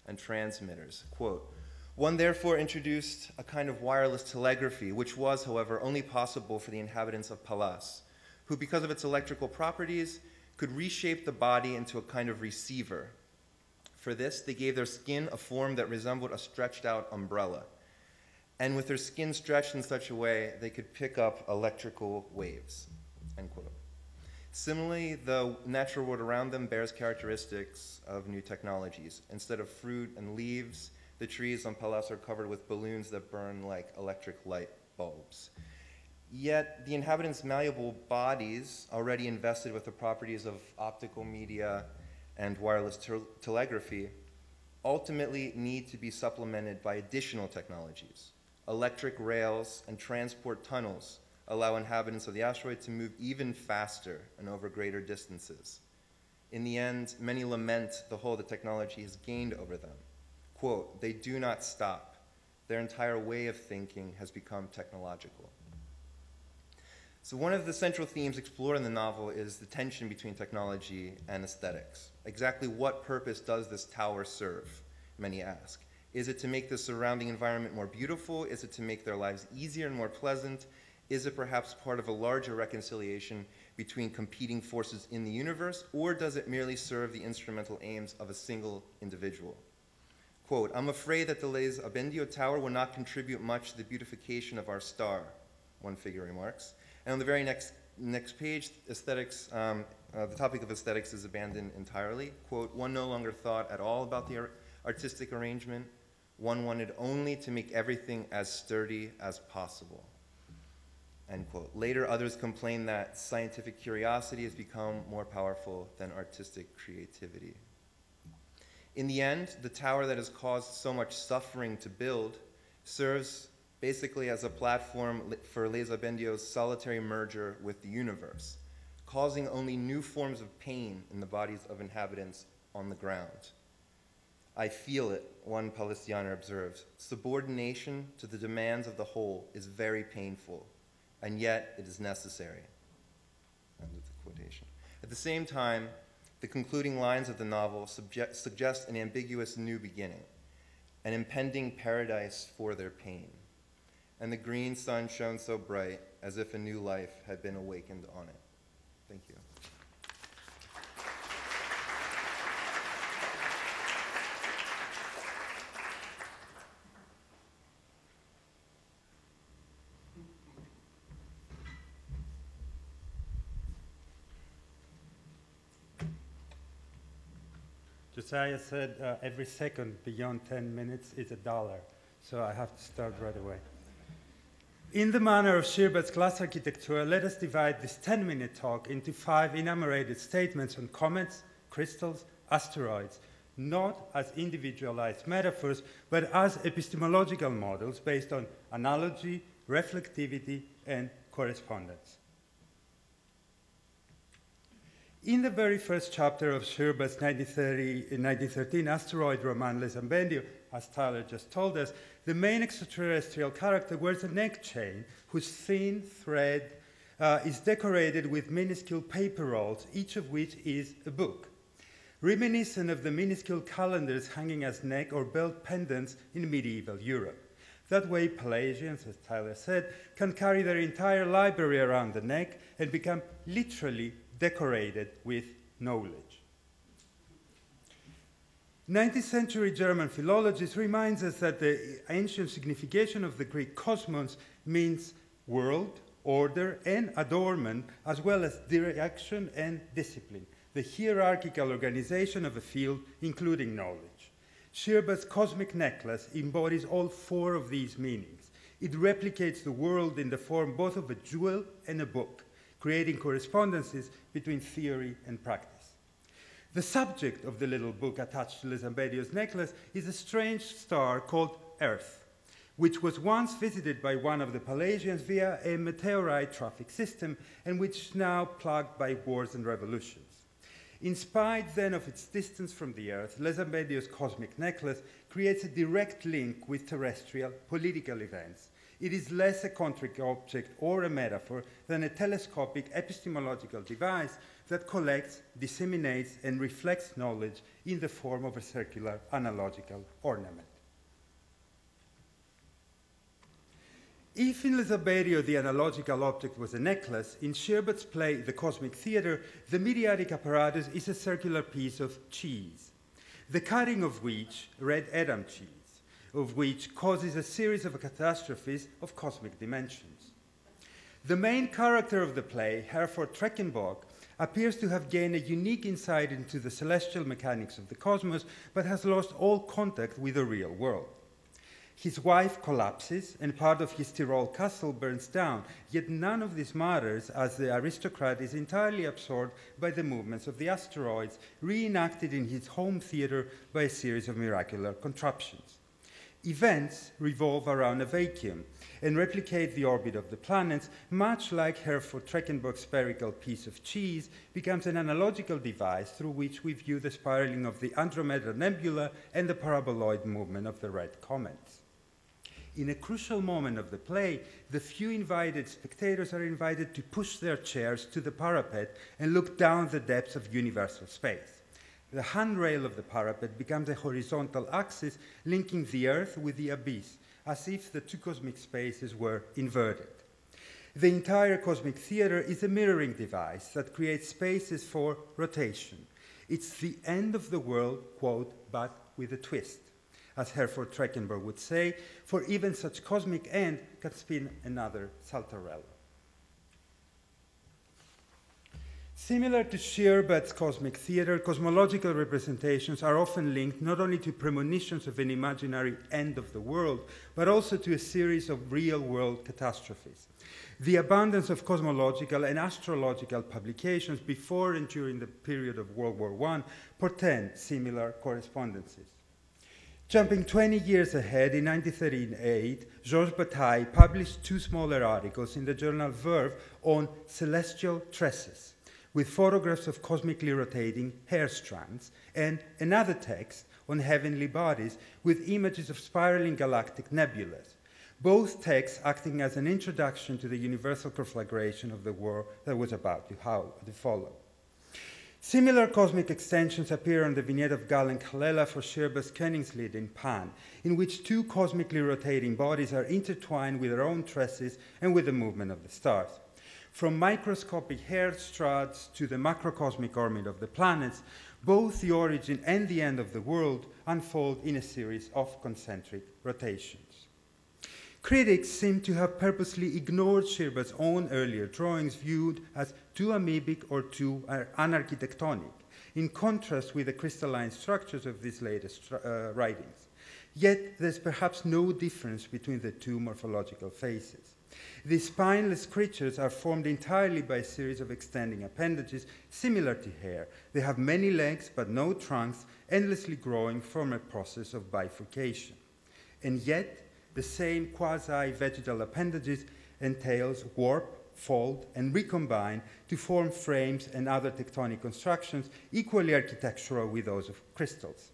and transmitters. Quote, "One therefore introduced a kind of wireless telegraphy, which was, however, only possible for the inhabitants of Pallas, who, because of its electrical properties, could reshape the body into a kind of receiver. For this, they gave their skin a form that resembled a stretched-out umbrella, and with their skin stretched in such a way, they could pick up electrical waves." End quote. Similarly, the natural world around them bears characteristics of new technologies. Instead of fruit and leaves, the trees on Pallas are covered with balloons that burn like electric light bulbs. Yet, the inhabitants' malleable bodies, already invested with the properties of optical media and wireless telegraphy, ultimately need to be supplemented by additional technologies. Electric rails and transport tunnels allow inhabitants of the asteroid to move even faster and over greater distances. In the end, many lament the hold the technology has gained over them. Quote, "They do not stop. Their entire way of thinking has become technological." So one of the central themes explored in the novel is the tension between technology and aesthetics. Exactly what purpose does this tower serve, many ask. Is it to make the surrounding environment more beautiful? Is it to make their lives easier and more pleasant? Is it perhaps part of a larger reconciliation between competing forces in the universe, or does it merely serve the instrumental aims of a single individual? Quote, "I'm afraid that the Les Abendio Tower will not contribute much to the beautification of our star," one figure remarks. And on the very next page, aesthetics, the topic of aesthetics is abandoned entirely. Quote, "One no longer thought at all about the artistic arrangement. One wanted only to make everything as sturdy as possible." End quote. Later, others complain that scientific curiosity has become more powerful than artistic creativity. In the end, the tower that has caused so much suffering to build serves basically as a platform for Lezabendio's solitary merger with the universe, causing only new forms of pain in the bodies of inhabitants on the ground. I feel it, one Palestinian observes. Subordination to the demands of the whole is very painful, and yet it is necessary. End of the quotation. At the same time, the concluding lines of the novel suggest an ambiguous new beginning, an impending paradise for their pain. And the green sun shone so bright as if a new life had been awakened on it. Thank you. Josiah said every second beyond 10 minutes is $1, so I have to start right away. In the manner of Scheerbart's class architecture, let us divide this 10-minute talk into 5 enumerated statements on comets, crystals, asteroids, not as individualized metaphors, but as epistemological models based on analogy, reflectivity, and correspondence. In the very first chapter of Scheerbart's 1913 asteroid roman Les Ambendio, as Tyler just told us, the main extraterrestrial character wears a neck chain whose thin thread is decorated with minuscule paper rolls, each of which is a book, reminiscent of the minuscule calendars hanging as neck or belt pendants in medieval Europe. That way, Pelagians, as Tyler said, can carry their entire library around the neck and become literally decorated with knowledge. 19th century German philologist reminds us that the ancient signification of the Greek cosmos means world, order, and adornment, as well as direction and discipline, the hierarchical organization of a field, including knowledge. Scheerbart's cosmic necklace embodies all 4 of these meanings. It replicates the world in the form both of a jewel and a book, creating correspondences between theory and practice. The subject of the little book attached to Les Ambedio's necklace is a strange star called Earth, which was once visited by one of the Pelagians via a meteorite traffic system and which is now plagued by wars and revolutions. In spite then of its distance from the Earth, Les Ambedio's cosmic necklace creates a direct link with terrestrial political events. It is less a contric object or a metaphor than a telescopic epistemological device that collects, disseminates, and reflects knowledge in the form of a circular analogical ornament. If in Les Ambedio the analogical object was a necklace, in Scheerbart's play The Cosmic Theatre, the mediatic apparatus is a circular piece of cheese, the cutting of which, red Edam cheese, of which causes a series of catastrophes of cosmic dimensions. The main character of the play, Herford Treckenborg, appears to have gained a unique insight into the celestial mechanics of the cosmos, but has lost all contact with the real world. His wife collapses, and part of his Tyrol castle burns down, yet none of this matters, as the aristocrat is entirely absorbed by the movements of the asteroids, reenacted in his home theater by a series of miraculous contraptions. Events revolve around a vacuum and replicate the orbit of the planets, much like Herford Treckenborg's spherical piece of cheese becomes an analogical device through which we view the spiraling of the Andromeda Nebula and the paraboloid movement of the red comets. In a crucial moment of the play, the few invited spectators are invited to push their chairs to the parapet and look down the depths of universal space. The handrail of the parapet becomes a horizontal axis linking the Earth with the abyss, as if the 2 cosmic spaces were inverted. The entire cosmic theater is a mirroring device that creates spaces for rotation. It's the end of the world, quote, but with a twist. As Herford Treckenborg would say, for even such cosmic end can spin another Saltarello. Similar to Scheerbart's cosmic theater, cosmological representations are often linked not only to premonitions of an imaginary end of the world, but also to a series of real-world catastrophes. The abundance of cosmological and astrological publications before and during the period of World War I portend similar correspondences. Jumping 20 years ahead, in 1938, Georges Bataille published 2 smaller articles in the journal Verve on celestial tresses, with photographs of cosmically rotating hair strands, and another text on heavenly bodies with images of spiraling galactic nebulas, both texts acting as an introduction to the universal conflagration of the war that was about to follow. Similar cosmic extensions appear on the vignette of Gall and Kallela for Scheerbart's Königslied in Pan, in which 2 cosmically rotating bodies are intertwined with their own tresses and with the movement of the stars. From microscopic hair strands to the macrocosmic orbit of the planets, both the origin and the end of the world unfold in a series of concentric rotations. Critics seem to have purposely ignored Scheerbart's own earlier drawings, viewed as too amoebic or too unarchitectonic, in contrast with the crystalline structures of these latest writings. Yet there's perhaps no difference between the 2 morphological phases. These spineless creatures are formed entirely by a series of extending appendages similar to hair. They have many legs but no trunks, endlessly growing from a process of bifurcation. And yet, the same quasi-vegetal appendages entails warp, fold, and recombine to form frames and other tectonic constructions equally architectural with those of crystals.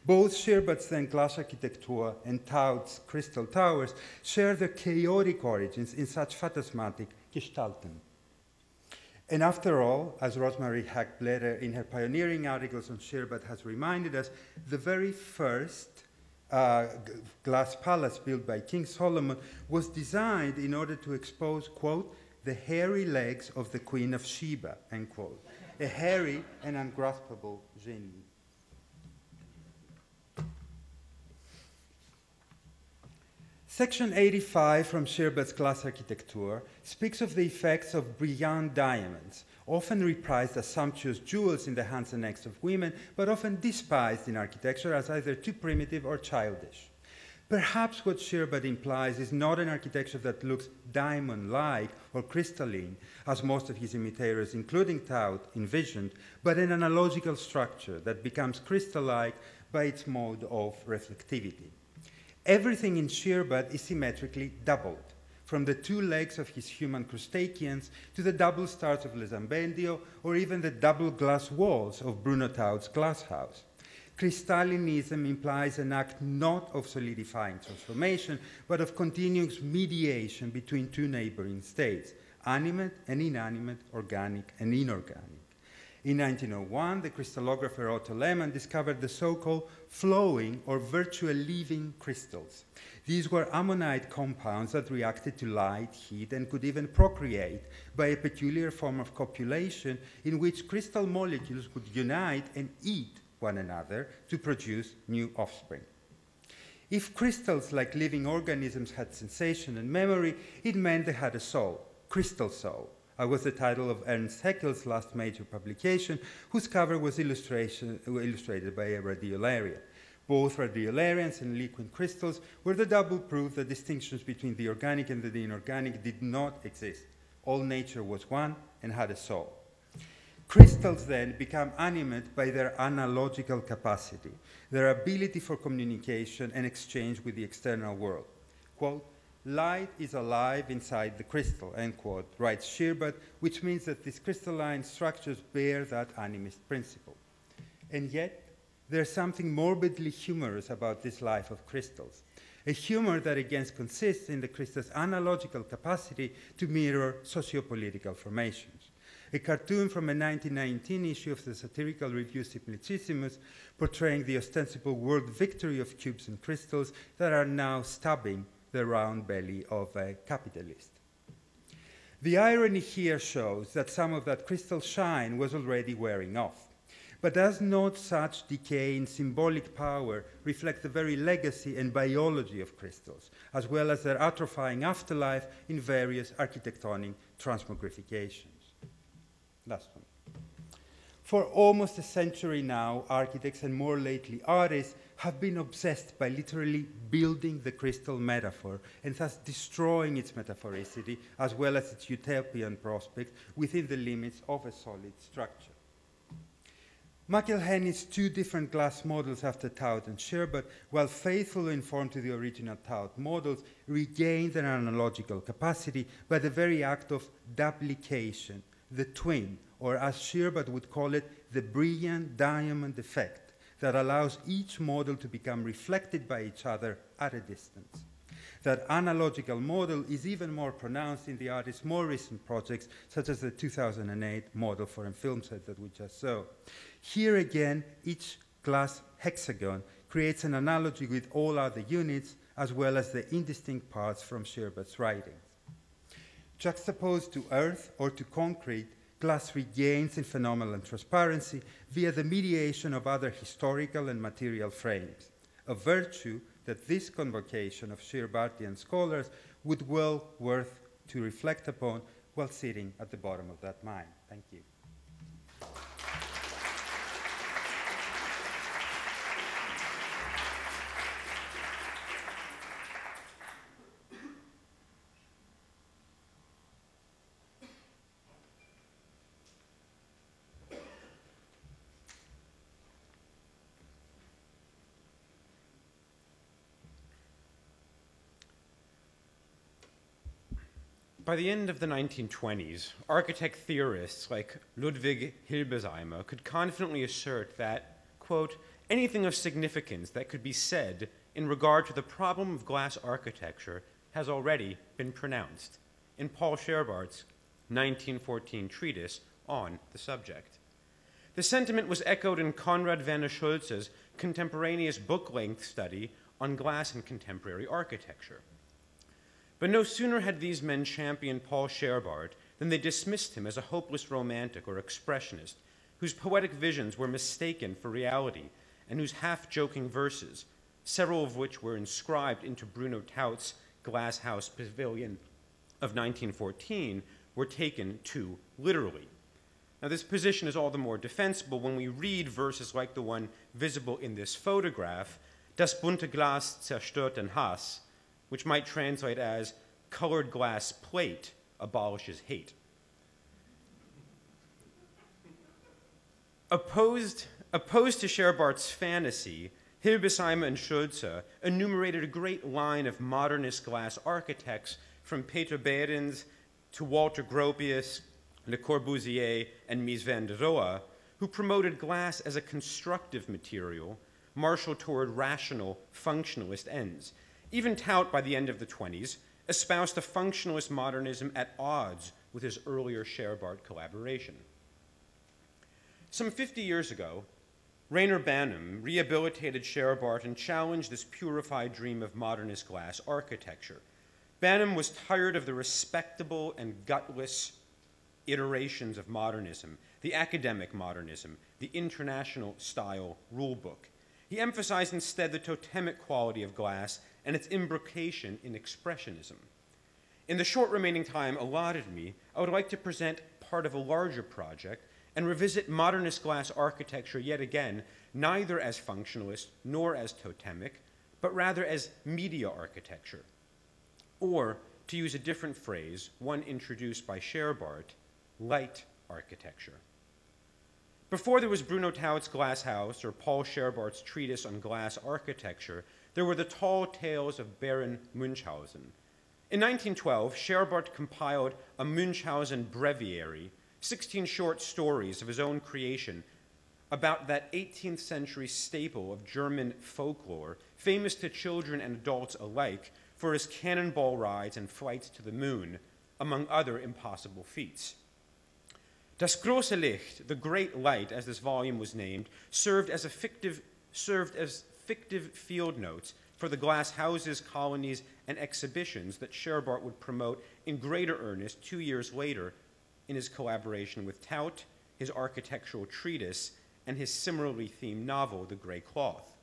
Both Scheerbart's then glass architecture and Taut's crystal towers share their chaotic origins in such phantasmatic Gestalten. And after all, as Rosemarie Haag Bletter in her pioneering articles on Scheerbart has reminded us, the very first glass palace built by King Solomon was designed in order to expose, quote, the hairy legs of the Queen of Sheba, end quote, a hairy and ungraspable genie. Section 85 from Scheerbart's glass architecture speaks of the effects of brilliant diamonds, often reprised as sumptuous jewels in the hands and necks of women, but often despised in architecture as either too primitive or childish. Perhaps what Scheerbart implies is not an architecture that looks diamond-like or crystalline, as most of his imitators, including Taut, envisioned, but an analogical structure that becomes crystal-like by its mode of reflectivity. Everything in Scheerbart is symmetrically doubled, from the 2 legs of his human crustaceans to the double stars of Les Ambendio, or even the double glass walls of Bruno Taut's glass house. Crystallinism implies an act not of solidifying transformation, but of continuous mediation between 2 neighboring states, animate and inanimate, organic and inorganic. In 1901, the crystallographer Otto Lehmann discovered the so-called flowing or virtual living crystals. These were ammonite compounds that reacted to light, heat, and could even procreate by a peculiar form of copulation in which crystal molecules would unite and eat one another to produce new offspring. If crystals, like living organisms, had sensation and memory, it meant they had a soul, crystal soul. Was the title of Ernst Haeckel's last major publication, whose cover was illustrated by a radiolarian. Both radiolarians and liquid crystals were the double proof that distinctions between the organic and the inorganic did not exist. All nature was one and had a soul. Crystals then become animate by their analogical capacity, their ability for communication and exchange with the external world. Quote, light is alive inside the crystal, end quote, writes Scheerbart, which means that these crystalline structures bear that animist principle. And yet, there's something morbidly humorous about this life of crystals, a humor that again consists in the crystal's analogical capacity to mirror sociopolitical formations. A cartoon from a 1919 issue of the satirical review Simplicissimus portraying the ostensible world victory of cubes and crystals that are now stabbing the round belly of a capitalist. The irony here shows that some of that crystal shine was already wearing off. But does not such decay in symbolic power reflect the very legacy and biology of crystals, as well as their atrophying afterlife in various architectonic transmogrifications? Last one. For almost a century now, architects and more lately artists have been obsessed by literally building the crystal metaphor and thus destroying its metaphoricity as well as its utopian prospect within the limits of a solid structure. McElheny's two different glass models after Taut and Scheerbart, while faithfully informed to the original Taut models, regained their analogical capacity by the very act of duplication, the twin, or as Scheerbart would call it, the brilliant diamond effect that allows each model to become reflected by each other at a distance. That analogical model is even more pronounced in the artist's more recent projects, such as the 2008 model for a film set that we just saw. Here again, each glass hexagon creates an analogy with all other units, as well as the indistinct parts from Scheerbart's writings. Juxtaposed to earth or to concrete, glass regains in phenomenal transparency via the mediation of other historical and material frames, a virtue that this convocation of Scheerbartian scholars would well worth to reflect upon while sitting at the bottom of that mine. Thank you. By the end of the 1920s, architect theorists like Ludwig Hilbesheimer could confidently assert that, quote, anything of significance that could be said in regard to the problem of glass architecture has already been pronounced in Paul Scheerbart's 1914 treatise on the subject. The sentiment was echoed in Konrad Werner Schulze's contemporaneous book-length study on glass in contemporary architecture. But no sooner had these men championed Paul Scheerbart than they dismissed him as a hopeless romantic or expressionist whose poetic visions were mistaken for reality and whose half-joking verses, several of which were inscribed into Bruno Taut's Glass House Pavilion of 1914, were taken too literally. Now, this position is all the more defensible when we read verses like the one visible in this photograph, Das bunte Glas zerstört den Hass, which might translate as, colored glass plate abolishes hate. Opposed to Scheerbart's fantasy, Hilbesheimer and Schulze enumerated a great line of modernist glass architects from Peter Behrens to Walter Gropius, Le Corbusier, and Mies van der Rohe, who promoted glass as a constructive material, marshaled toward rational, functionalist ends. Even Taut, by the end of the 20s, espoused a functionalist modernism at odds with his earlier Scheerbart collaboration. Some 50 years ago, Rainer Banham rehabilitated Scheerbart and challenged this purified dream of modernist glass architecture. Banham was tired of the respectable and gutless iterations of modernism, the academic modernism, the international style rulebook. He emphasized instead the totemic quality of glass and its imbrication in expressionism. In the short remaining time allotted me, I would like to present part of a larger project and revisit modernist glass architecture yet again, neither as functionalist nor as totemic, but rather as media architecture. Or, to use a different phrase, one introduced by Scheerbart, light architecture. Before there was Bruno Taut's Glass House or Paul Scheerbart's treatise on glass architecture, there were the tall tales of Baron Munchausen. In 1912, Scheerbart compiled a Munchausen breviary, 16 short stories of his own creation about that 18th century staple of German folklore, famous to children and adults alike for his cannonball rides and flights to the moon, among other impossible feats. Das große Licht, the Great Light, as this volume was named, served as fictive field notes for the glass houses, colonies, and exhibitions that Scheerbart would promote in greater earnest 2 years later in his collaboration with Taut, his architectural treatise, and his similarly themed novel, The Grey Cloth.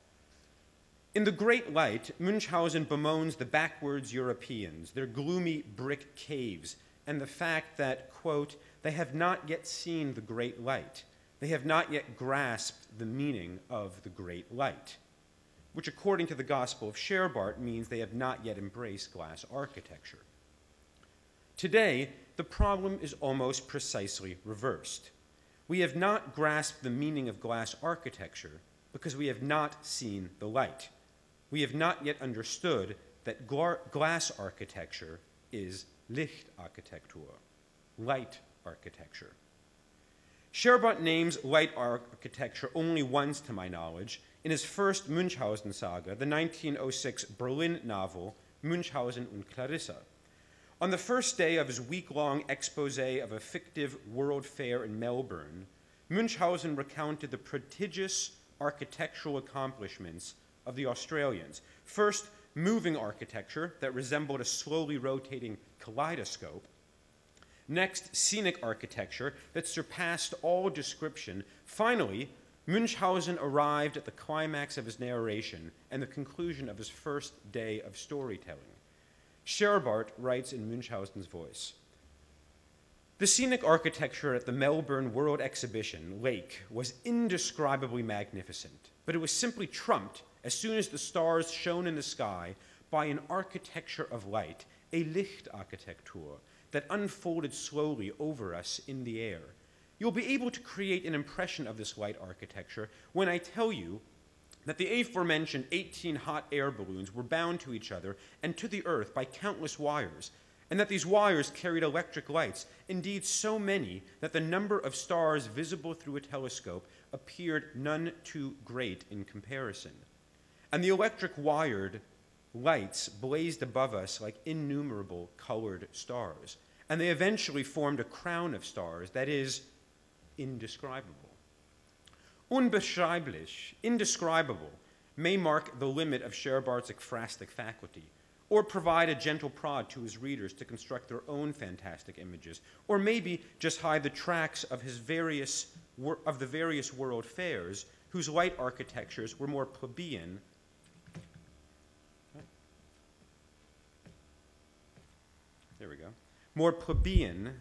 In The Great Light, Munchausen bemoans the backwards Europeans, their gloomy brick caves, and the fact that, quote, they have not yet seen the great light. They have not yet grasped the meaning of the great light, which according to the Gospel of Scheerbart means they have not yet embraced glass architecture. Today, the problem is almost precisely reversed. We have not grasped the meaning of glass architecture because we have not seen the light. We have not yet understood that glass architecture is Lichtarchitektur, light architecture. Scheerbart names light architecture only once, to my knowledge, in his first Munchausen saga, the 1906 Berlin novel, Munchausen und Clarissa. On the first day of his week-long expose of a fictive world fair in Melbourne, Munchausen recounted the prodigious architectural accomplishments of the Australians. First, moving architecture that resembled a slowly rotating kaleidoscope. Next, scenic architecture that surpassed all description. Finally, Munchausen arrived at the climax of his narration and the conclusion of his first day of storytelling. Scheerbart writes in Munchausen's voice, "The scenic architecture at the Melbourne World Exhibition Lake was indescribably magnificent, but it was simply trumped as soon as the stars shone in the sky by an architecture of light, a Lichtarchitektur, that unfolded slowly over us in the air. You'll be able to create an impression of this light architecture when I tell you that the aforementioned 18 hot air balloons were bound to each other and to the earth by countless wires, and that these wires carried electric lights, indeed so many that the number of stars visible through a telescope appeared none too great in comparison. And the electric wired lights blazed above us like innumerable colored stars, and they eventually formed a crown of stars that is indescribable. Unbeschreiblich, indescribable, may mark the limit of Scheerbart's ekphrastic faculty, or provide a gentle prod to his readers to construct their own fantastic images, or maybe just hide the tracks of the various world fairs whose light architectures were more plebeian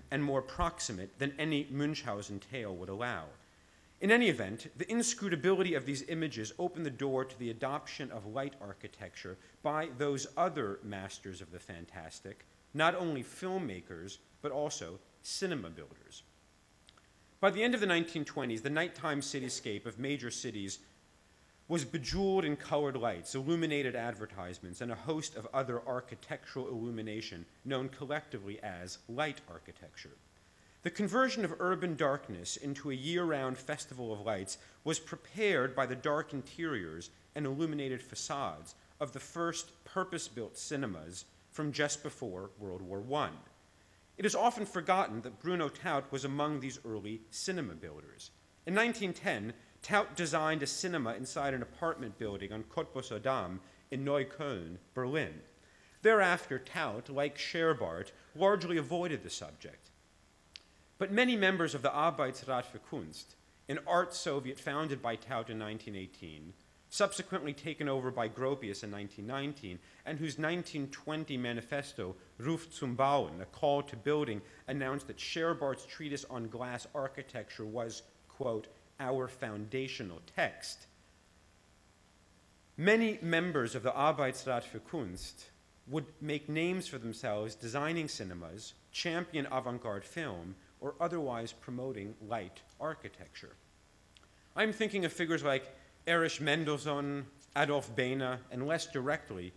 and more proximate than any Munchausen tale would allow. In any event, the inscrutability of these images opened the door to the adoption of light architecture by those other masters of the fantastic, not only filmmakers, but also cinema builders. By the end of the 1920s, the nighttime cityscape of major cities was bejeweled in colored lights, illuminated advertisements, and a host of other architectural illumination known collectively as light architecture. The conversion of urban darkness into a year-round festival of lights was prepared by the dark interiors and illuminated facades of the first purpose-built cinemas from just before World War I. It is often forgotten that Bruno Taut was among these early cinema builders. In 1910, Taut designed a cinema inside an apartment building on Cottbusser Damm in Neukölln, Berlin. Thereafter, Taut, like Scheerbart, largely avoided the subject. But many members of the Arbeitsrat für Kunst, an art Soviet founded by Taut in 1918, subsequently taken over by Gropius in 1919, and whose 1920 manifesto, Ruf zum Bauen, a call to building, announced that Scheerbart's treatise on glass architecture was, quote, our foundational text. Many members of the Arbeitsrat für Kunst would make names for themselves designing cinemas, champion avant-garde film, or otherwise promoting light architecture. I'm thinking of figures like Erich Mendelssohn, Adolf Behne, and less directly,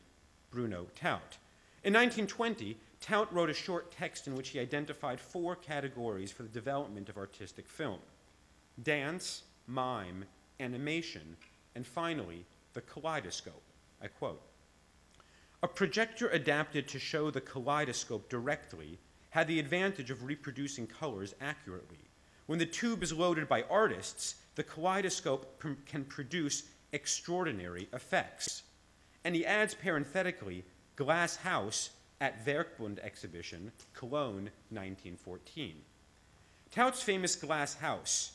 Bruno Taut. In 1920, Taut wrote a short text in which he identified 4 categories for the development of artistic film: dance, mime, animation, and finally, the kaleidoscope. I quote, "A projector adapted to show the kaleidoscope directly had the advantage of reproducing colors accurately. When the tube is loaded by artists, the kaleidoscope can produce extraordinary effects." And he adds parenthetically, Glass House at Werkbund exhibition, Cologne, 1914. Taut's famous Glass House,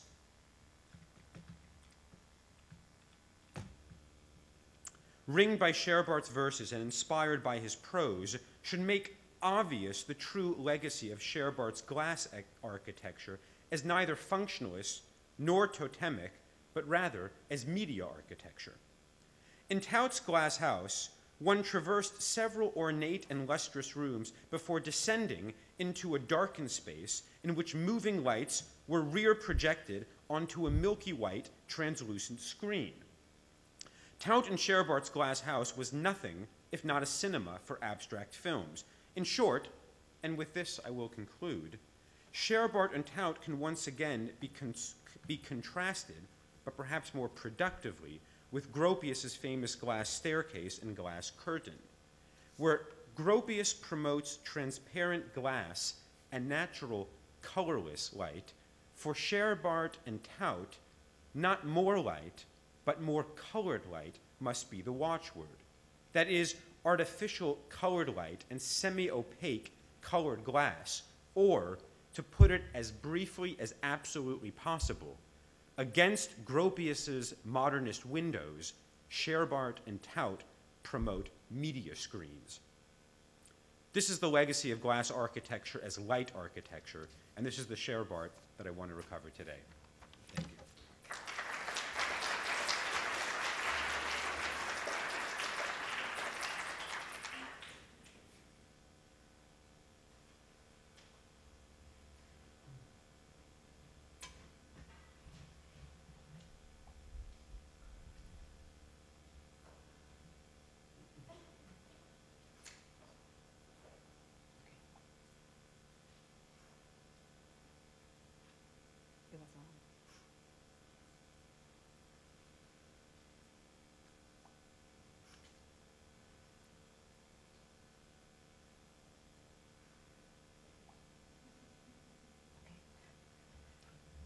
ringed by Scheerbart's verses and inspired by his prose, should make obvious the true legacy of Scheerbart's glass architecture as neither functionalist nor totemic, but rather as media architecture. In Tout's glass house, one traversed several ornate and lustrous rooms before descending into a darkened space in which moving lights were rear projected onto a milky white translucent screen. Tout and Scheerbart's glass house was nothing if not a cinema for abstract films. In short, and with this I will conclude, Scheerbart and Tout can once again be contrasted, but perhaps more productively, with Gropius's famous glass staircase and glass curtain, where Gropius promotes transparent glass and natural colorless light. For Scheerbart and Tout, not more light, but more colored light must be the watchword. That is, artificial colored light and semi-opaque colored glass, or, to put it as briefly as absolutely possible, against Gropius's modernist windows, Scheerbart and Tout promote media screens. This is the legacy of glass architecture as light architecture, and this is the Scheerbart that I want to recover today. Thank you.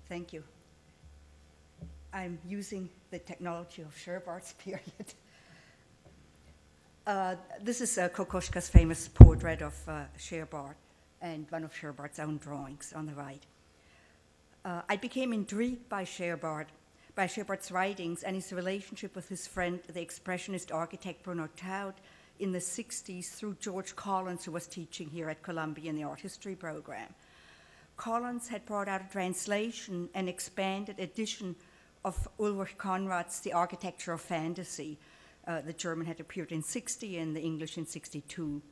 Thank you. I'm using the technology of Scheerbart's period. This is Kokoschka's famous portrait of Scheerbart and one of Scheerbart's own drawings on the right. I became intrigued by Scheerbart's writings and his relationship with his friend, the expressionist architect Bruno Taut, in the 60s through George Collins, who was teaching here at Columbia in the art history program. Collins had brought out a translation and expanded edition of Ulrich Conrad's The Architecture of Fantasy. The German had appeared in 60 and the English in 62.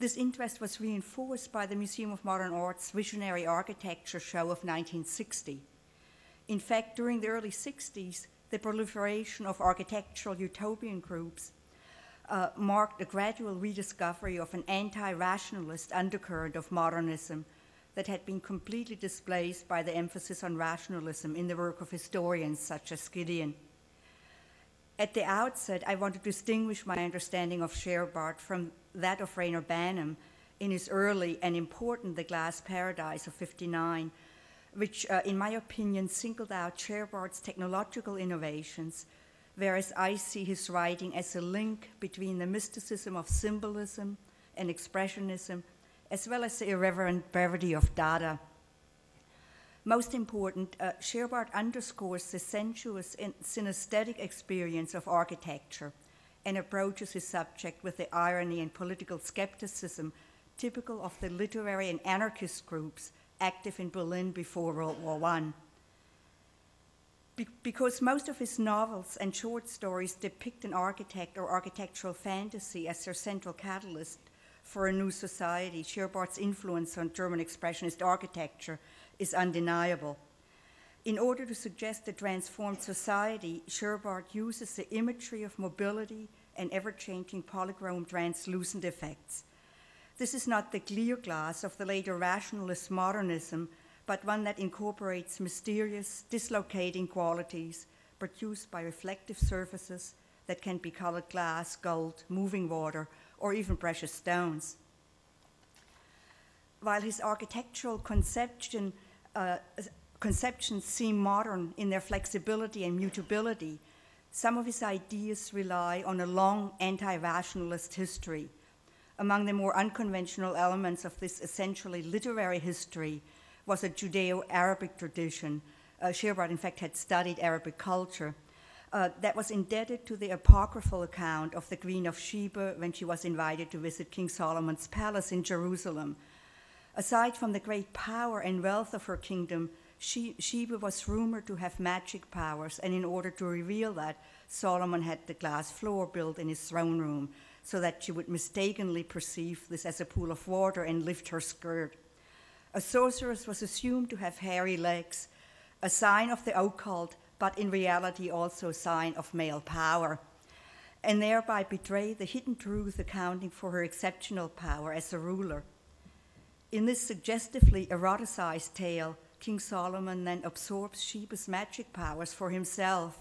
This interest was reinforced by the Museum of Modern Art's Visionary Architecture show of 1960. In fact, during the early 60s, the proliferation of architectural utopian groups marked a gradual rediscovery of an anti-rationalist undercurrent of modernism that had been completely displaced by the emphasis on rationalism in the work of historians such as Gideon. At the outset, I want to distinguish my understanding of Scheerbart from that of Rainer Banham in his early and important The Glass Paradise of '59, which, in my opinion, singled out Scheerbart's technological innovations, whereas I see his writing as a link between the mysticism of symbolism and expressionism, as well as the irreverent brevity of Dada. Most important, Scheerbart underscores the sensuous and synesthetic experience of architecture and approaches his subject with the irony and political skepticism typical of the literary and anarchist groups active in Berlin before World War I. Because most of his novels and short stories depict an architect or architectural fantasy as their central catalyst for a new society, Scheerbart's influence on German expressionist architecture is undeniable. In order to suggest a transformed society, Scheerbart uses the imagery of mobility and ever-changing polychrome translucent effects. This is not the clear glass of the later rationalist modernism, but one that incorporates mysterious, dislocating qualities produced by reflective surfaces that can be colored glass, gold, moving water, or even precious stones. While his architectural conceptions seem modern in their flexibility and mutability, some of his ideas rely on a long anti-rationalist history. Among the more unconventional elements of this essentially literary history was a Judeo-Arabic tradition. Scheerbart, in fact, had studied Arabic culture, that was indebted to the apocryphal account of the Queen of Sheba when she was invited to visit King Solomon's palace in Jerusalem. Aside from the great power and wealth of her kingdom, Sheba was rumored to have magic powers, and in order to reveal that, Solomon had the glass floor built in his throne room so that she would mistakenly perceive this as a pool of water and lift her skirt. A sorceress was assumed to have hairy legs, a sign of the occult, but in reality also a sign of male power, and thereby betray the hidden truth accounting for her exceptional power as a ruler. In this suggestively eroticized tale, King Solomon then absorbs Sheba's magic powers for himself.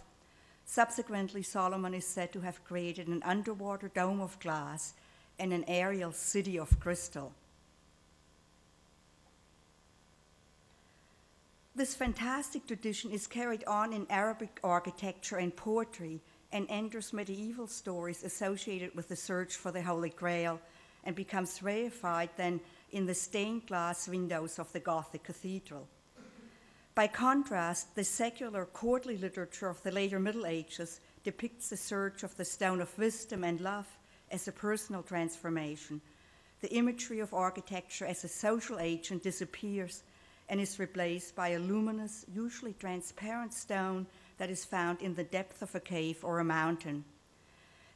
Subsequently, Solomon is said to have created an underwater dome of glass and an aerial city of crystal. This fantastic tradition is carried on in Arabic architecture and poetry and enters medieval stories associated with the search for the Holy Grail and becomes reified then in the stained glass windows of the Gothic cathedral. By contrast, the secular courtly literature of the later Middle Ages depicts the search of the stone of wisdom and love as a personal transformation. The imagery of architecture as a social agent disappears and is replaced by a luminous, usually transparent stone that is found in the depth of a cave or a mountain.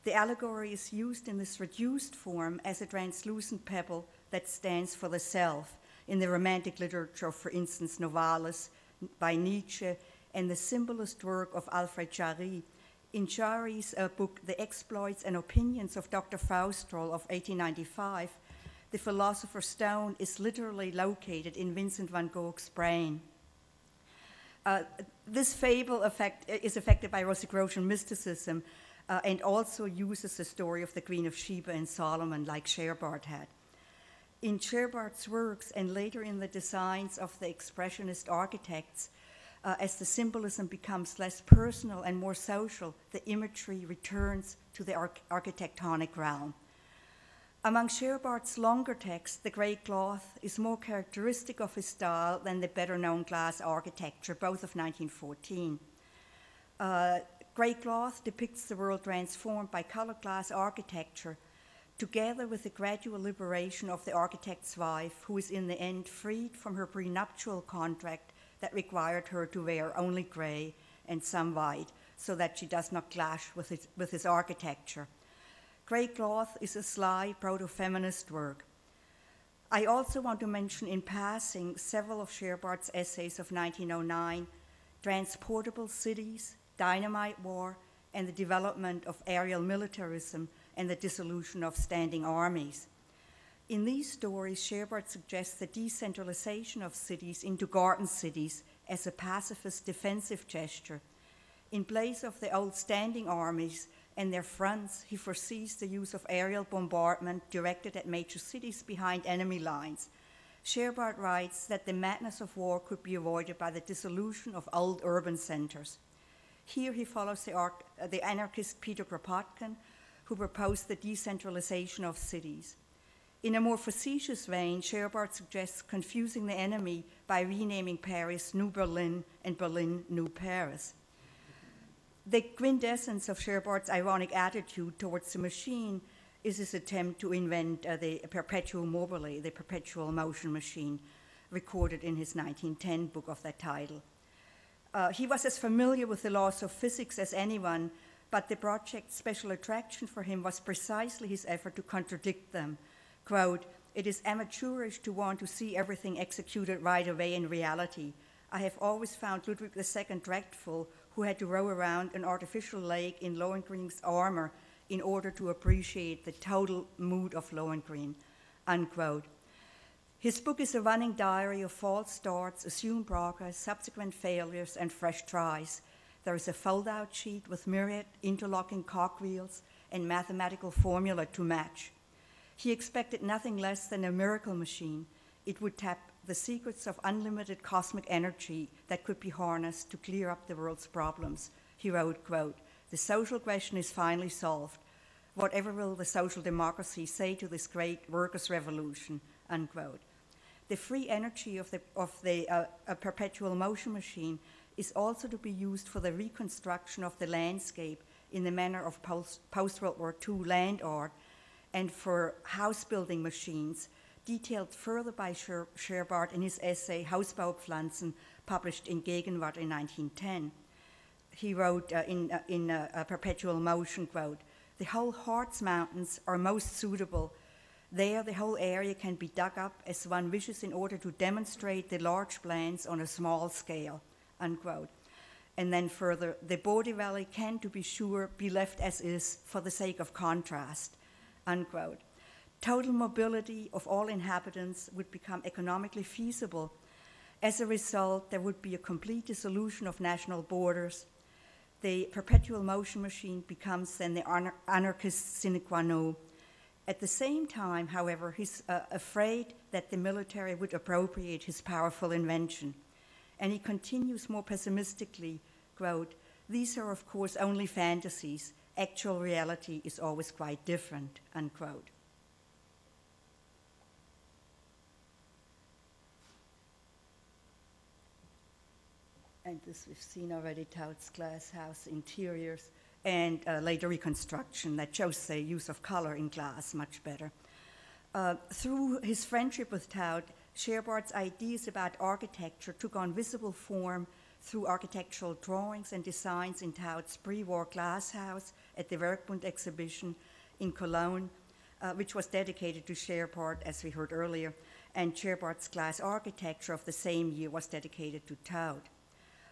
The allegory is used in this reduced form as a translucent pebble that stands for the self in the romantic literature of, for instance, Novalis by Nietzsche and the symbolist work of Alfred Jarry. In Jarry's book, The Exploits and Opinions of Dr. Faustrol of 1895, the philosopher's stone is literally located in Vincent van Gogh's brain. This fable is affected by Rosicrucian mysticism and also uses the story of the Queen of Sheba and Solomon like Scheerbart had. In Scheerbart's works and later in the designs of the Expressionist architects, as the symbolism becomes less personal and more social, the imagery returns to the architectonic realm. Among Scheerbart's longer texts, the grey cloth is more characteristic of his style than the better-known glass architecture, both of 1914. Grey cloth depicts the world transformed by colored glass architecture, together with the gradual liberation of the architect's wife, who is in the end freed from her prenuptial contract that required her to wear only grey and some white, so that she does not clash with his architecture. Grey cloth is a sly proto-feminist work. I also want to mention in passing several of Scheerbart's essays of 1909, Transportable Cities, Dynamite War, and the development of aerial militarism and the dissolution of standing armies. In these stories, Scheerbart suggests the decentralization of cities into garden cities as a pacifist defensive gesture. In place of the old standing armies and their fronts, he foresees the use of aerial bombardment directed at major cities behind enemy lines. Scheerbart writes that the madness of war could be avoided by the dissolution of old urban centers. Here he follows the anarchist Peter Kropotkin, who proposed the decentralization of cities. In a more facetious vein, Scheerbart suggests confusing the enemy by renaming Paris New Berlin and Berlin New Paris. The quintessence of Scheerbart's ironic attitude towards the machine is his attempt to invent the perpetuum mobile, the perpetual motion machine, recorded in his 1910 book of that title. He was as familiar with the laws of physics as anyone, but the project's special attraction for him was precisely his effort to contradict them. Quote, "It is amateurish to want to see everything executed right away in reality. I have always found Ludwig II dreadful, who had to row around an artificial lake in Lohengrin's armor in order to appreciate the total mood of Lohengrin," unquote. His book is a running diary of false starts, assumed progress, subsequent failures, and fresh tries. There is a fold-out sheet with myriad interlocking cogwheels and mathematical formula to match. He expected nothing less than a miracle machine. It would tap the secrets of unlimited cosmic energy that could be harnessed to clear up the world's problems. He wrote, quote, "The social question is finally solved. Whatever will the social democracy say to this great workers' revolution," unquote. The free energy of the perpetual motion machine is also to be used for the reconstruction of the landscape in the manner of post-World War II land art and for house building machines, detailed further by Scheerbart in his essay Hausbaupflanzen, published in Gegenwart in 1910. He wrote in a perpetual motion, quote, "The whole Harz Mountains are most suitable. There the whole area can be dug up as one wishes in order to demonstrate the large plans on a small scale," unquote. And then further, "The Bode Valley can, to be sure, be left as is for the sake of contrast," unquote. Total mobility of all inhabitants would become economically feasible. As a result, there would be a complete dissolution of national borders. The perpetual motion machine becomes then the anarchist sine qua non. At the same time, however, he's afraid that the military would appropriate his powerful invention. And he continues more pessimistically, quote, "These are of course only fantasies. Actual reality is always quite different," unquote. And this we've seen already, Taut's glass house interiors, and later reconstruction that shows the use of color in glass much better. Through his friendship with Taut, Scheerbart's ideas about architecture took on visible form through architectural drawings and designs in Taut's pre-war glass house at the Werkbund exhibition in Cologne, which was dedicated to Scheerbart, as we heard earlier, and Scheerbart's glass architecture of the same year was dedicated to Taut.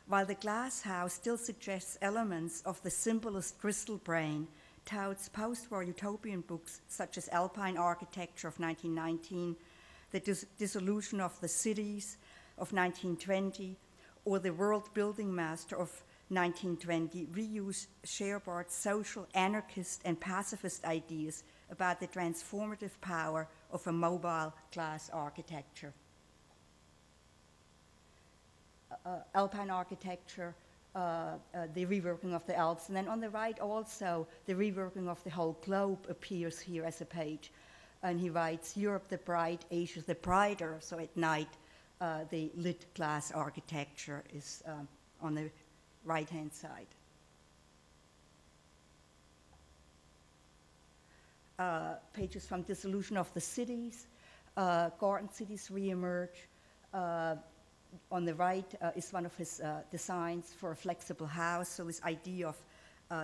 While the glass house still suggests elements of the simplest crystal brain, Taut's post-war utopian books, such as Alpine Architecture of 1919, The Dissolution of the Cities of 1920, or The World Building Master of 1920, reuse Scheerbart's social, anarchist, and pacifist ideas about the transformative power of a mobile glass architecture. Alpine architecture, the reworking of the Alps, and then on the right also the reworking of the whole globe appears here as a page. And he writes, "Europe the bright, Asia the brighter," so at night the lit glass architecture is on the right-hand side. Pages from Dissolution of the Cities, Garden Cities Reemerge. On the right is one of his designs for a flexible house, so this idea of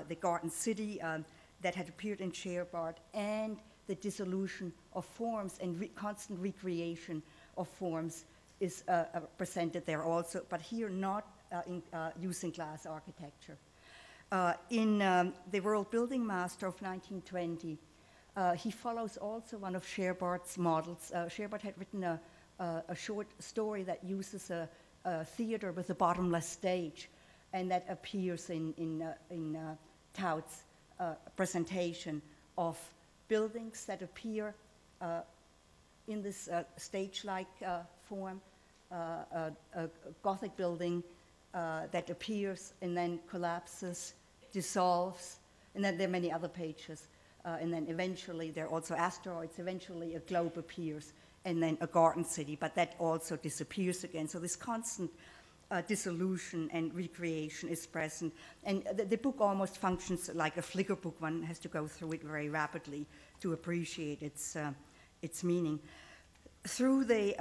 the garden city that had appeared in Scheerbart, and the dissolution of forms and constant recreation of forms is presented there also, but here not using glass architecture. In The World Building Master of 1920, he follows also one of Scheerbart's models. Scheerbart had written a short story that uses a theater with a bottomless stage, and that appears in Taut's presentation of buildings that appear in this stage-like form, a Gothic building that appears and then collapses, dissolves, and then there are many other pages. And then eventually there are also asteroids, eventually a globe appears, and then a garden city, but that also disappears again. So this constant dissolution and recreation is present. And the book almost functions like a flicker book. One has to go through it very rapidly to appreciate its meaning. Through the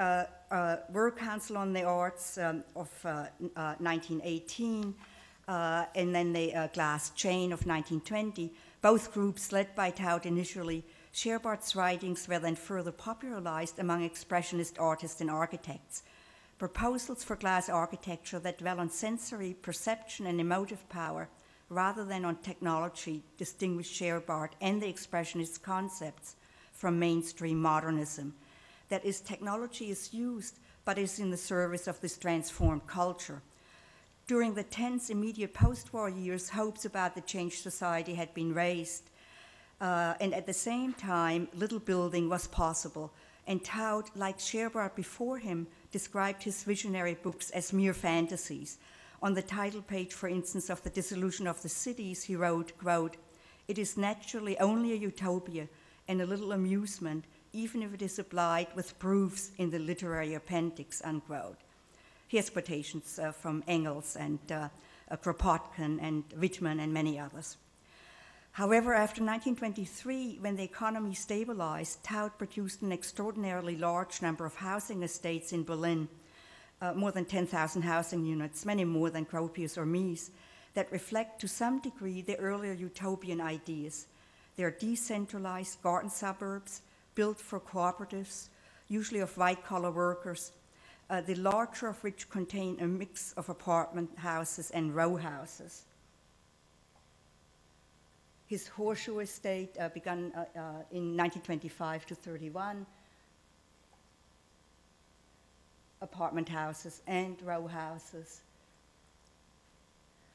Work Council on the Arts of 1918, and then the Glass Chain of 1920, both groups led by Taut initially, Scheerbart's writings were then further popularized among expressionist artists and architects. Proposals for glass architecture that dwell on sensory perception and emotive power rather than on technology distinguished Scheerbart and the expressionist concepts from mainstream modernism. That is, technology is used, but is in the service of this transformed culture. During the tense immediate post-war years, hopes about the changed society had been raised. And at the same time, little building was possible. And Taut, like Scheerbart before him, described his visionary books as mere fantasies. On the title page, for instance, of The Dissolution of the Cities, he wrote, quote, "It is naturally only a utopia and a little amusement, even if it is supplied with proofs in the literary appendix," unquote. He has quotations from Engels and Kropotkin and Whitman and many others. However, after 1923, when the economy stabilized, Taut produced an extraordinarily large number of housing estates in Berlin, more than 10,000 housing units, many more than Gropius or Mies, that reflect to some degree the earlier utopian ideas. They are decentralized garden suburbs built for cooperatives, usually of white-collar workers, the larger of which contain a mix of apartment houses and row houses. His Horseshoe estate began in 1925 to 31, apartment houses and row houses.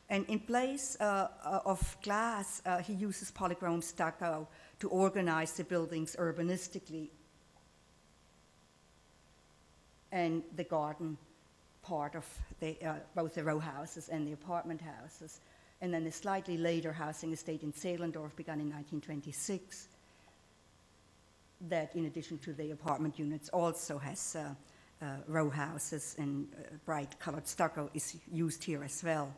And in place of glass, he uses polychrome stucco to organize the buildings urbanistically, and the garden part of both the row houses and the apartment houses. And then the slightly later housing estate in Zehlendorf began in 1926, that in addition to the apartment units also has row houses, and bright colored stucco is used here as well.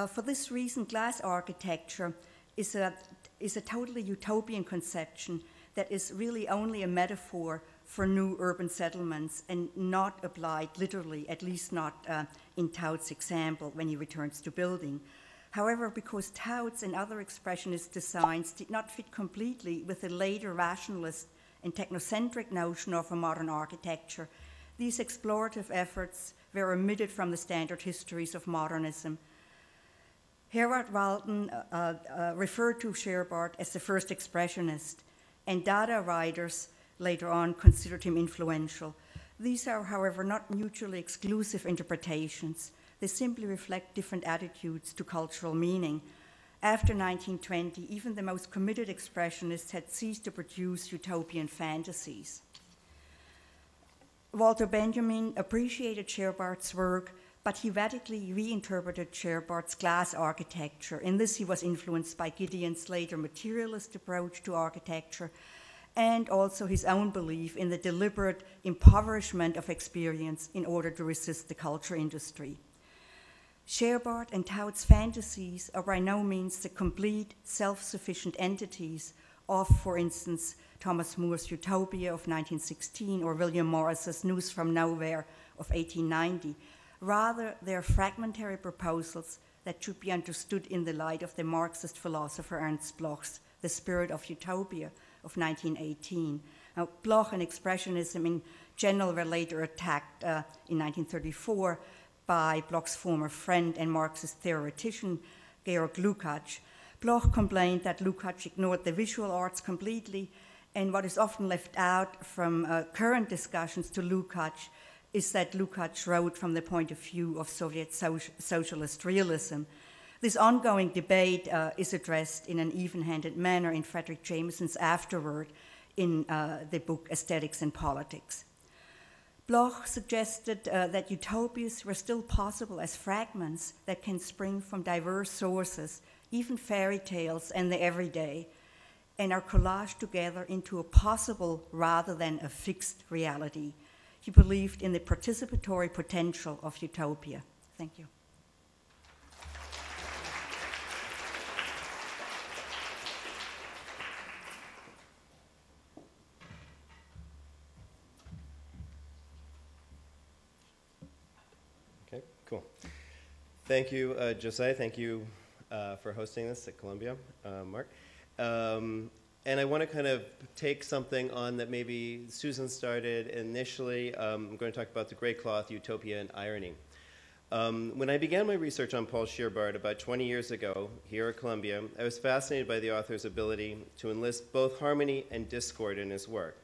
For this reason, glass architecture is a totally utopian conception that is really only a metaphor for new urban settlements and not applied literally, at least not in Taut's example when he returns to building. However, because Taut's and other expressionist designs did not fit completely with the later rationalist and technocentric notion of a modern architecture, these explorative efforts were omitted from the standard histories of modernism. Herwart Walton referred to Scheerbart as the first expressionist, and Dada writers later on considered him influential. These are, however, not mutually exclusive interpretations. They simply reflect different attitudes to cultural meaning. After 1920, even the most committed expressionists had ceased to produce utopian fantasies. Walter Benjamin appreciated Scheerbart's work, but he radically reinterpreted Scheerbart's glass architecture. In this, he was influenced by Gideon's later materialist approach to architecture, and also his own belief in the deliberate impoverishment of experience in order to resist the culture industry. Scheerbart and Taut's fantasies are by no means the complete, self-sufficient entities of, for instance, Thomas More's Utopia of 1916 or William Morris's News from Nowhere of 1890. Rather, they are fragmentary proposals that should be understood in the light of the Marxist philosopher Ernst Bloch's The Spirit of Utopia of 1918. Now, Bloch and Expressionism in general were later attacked in 1934 by Bloch's former friend and Marxist theoretician, Georg Lukács. Bloch complained that Lukács ignored the visual arts completely, and what is often left out from current discussions to Lukács is that Lukács wrote from the point of view of Soviet socialist realism. This ongoing debate is addressed in an even-handed manner in Frederick Jameson's afterword in the book Aesthetics and Politics. Bloch suggested that utopias were still possible as fragments that can spring from diverse sources, even fairy tales and the everyday, and are collaged together into a possible rather than a fixed reality. He believed in the participatory potential of utopia. Thank you. Okay, cool. Thank you, Josiah. Thank you for hosting this at Columbia, Mark. And I want to kind of take something on that maybe Susan started initially. I'm going to talk about the gray cloth, utopia, and irony. When I began my research on Paul Scheerbart about 20 years ago here at Columbia, I was fascinated by the author's ability to enlist both harmony and discord in his work.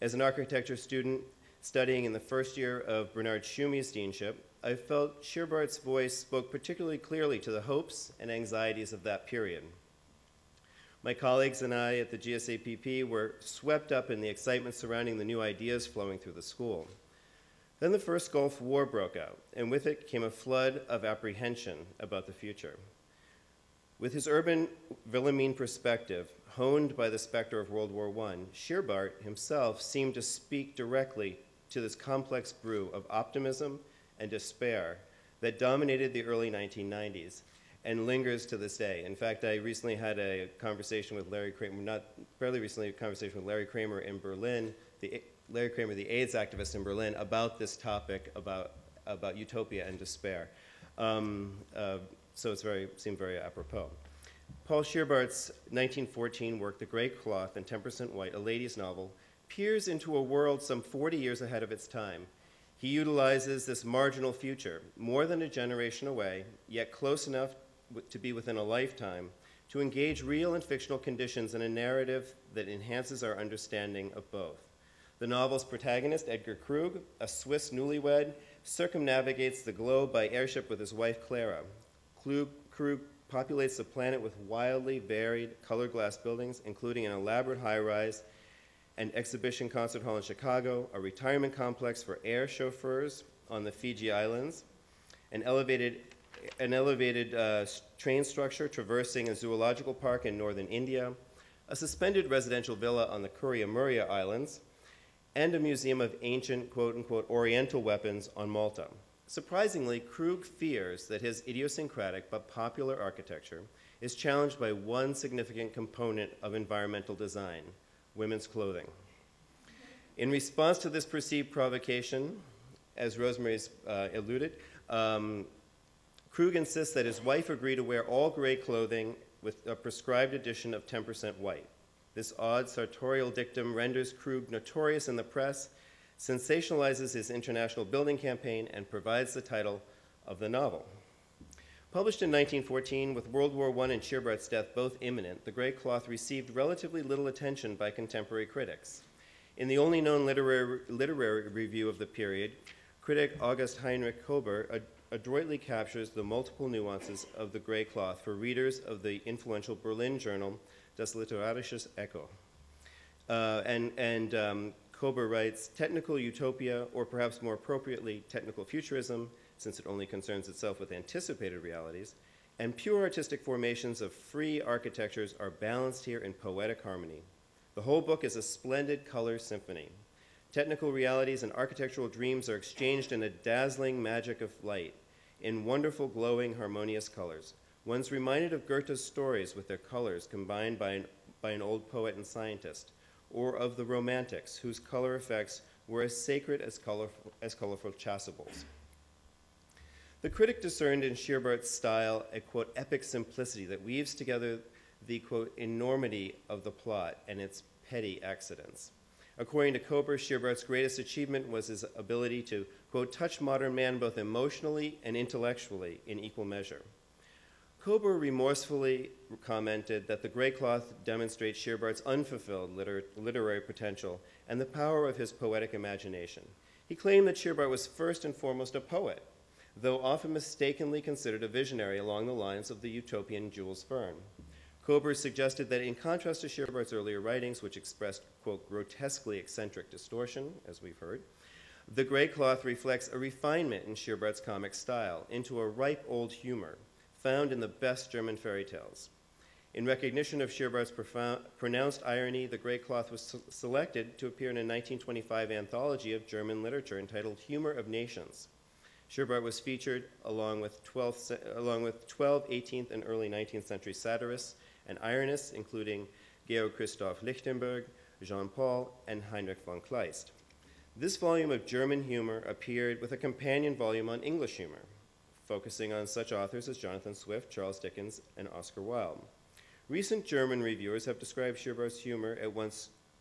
As an architecture student studying in the first year of Bernard Schumy's deanship, I felt Scheerbart's voice spoke particularly clearly to the hopes and anxieties of that period. My colleagues and I at the GSAPP were swept up in the excitement surrounding the new ideas flowing through the school. Then the first Gulf War broke out, and with it came a flood of apprehension about the future. With his urban Wilhelmine perspective, honed by the specter of World War I, Scheerbart himself seemed to speak directly to this complex brew of optimism and despair that dominated the early 1990s and lingers to this day. In fact, I recently had a conversation with Larry Kramer, a conversation with Larry Kramer in Berlin, Larry Kramer, the AIDS activist in Berlin, about this topic, about utopia and despair. So it seemed very apropos. Paul Scheerbart's 1914 work, The Grey Cloth and 10% White, a ladies' novel, peers into a world some 40 years ahead of its time. He utilizes this marginal future, more than a generation away, yet close enough to be within a lifetime, to engage real and fictional conditions in a narrative that enhances our understanding of both. The novel's protagonist, Edgar Krug, a Swiss newlywed, circumnavigates the globe by airship with his wife, Clara. Krug populates the planet with wildly varied colored glass buildings, including an elaborate high-rise, an exhibition concert hall in Chicago, a retirement complex for air chauffeurs on the Fiji Islands, an elevated train structure traversing a zoological park in northern India, a suspended residential villa on the Kuria-Muria Islands, and a museum of ancient, quote-unquote, Oriental weapons on Malta. Surprisingly, Krug fears that his idiosyncratic but popular architecture is challenged by one significant component of environmental design: women's clothing. In response to this perceived provocation, as Rosemarie's alluded, Krug insists that his wife agree to wear all gray clothing with a prescribed addition of 10% white. This odd sartorial dictum renders Krug notorious in the press, sensationalizes his international building campaign, and provides the title of the novel. Published in 1914, with World War I and Scheerbart's death both imminent, The Grey Cloth received relatively little attention by contemporary critics. In the only known literary review of the period, critic August Heinrich Kober adroitly captures the multiple nuances of The Grey Cloth for readers of the influential Berlin journal Das Literarisches Echo. Kober writes, technical utopia, or perhaps more appropriately, technical futurism, since it only concerns itself with anticipated realities, and pure artistic formations of free architectures are balanced here in poetic harmony. The whole book is a splendid color symphony. Technical realities and architectural dreams are exchanged in a dazzling magic of light, in wonderful, glowing, harmonious colors. One's reminded of Goethe's stories with their colors combined by an old poet and scientist, or of the Romantics, whose color effects were as sacred as colorful chasubles. The critic discerned in Scheerbart's style a, quote, epic simplicity that weaves together the, quote, enormity of the plot and its petty accidents. According to Kober, Scheerbart's greatest achievement was his ability to, quote, touch modern man both emotionally and intellectually in equal measure. Kober remorsefully commented that The Grey Cloth demonstrates Scheerbart's unfulfilled literary potential and the power of his poetic imagination. He claimed that Scheerbart was first and foremost a poet, though often mistakenly considered a visionary along the lines of the utopian Jules Verne. Kober suggested that in contrast to Scheerbart's earlier writings, which expressed, quote, grotesquely eccentric distortion, as we've heard, The Grey Cloth reflects a refinement in Scheerbart's comic style into a ripe old humor found in the best German fairy tales. In recognition of Scheerbart's pronounced irony, The Grey Cloth was selected to appear in a 1925 anthology of German literature entitled Humor of Nations. Scheerbart was featured along with 12, 18th, and early 19th century satirists and ironists, including Georg Christoph Lichtenberg, Jean-Paul, and Heinrich von Kleist. This volume of German humor appeared with a companion volume on English humor, focusing on such authors as Jonathan Swift, Charles Dickens, and Oscar Wilde. Recent German reviewers have described Scheerbart's humor,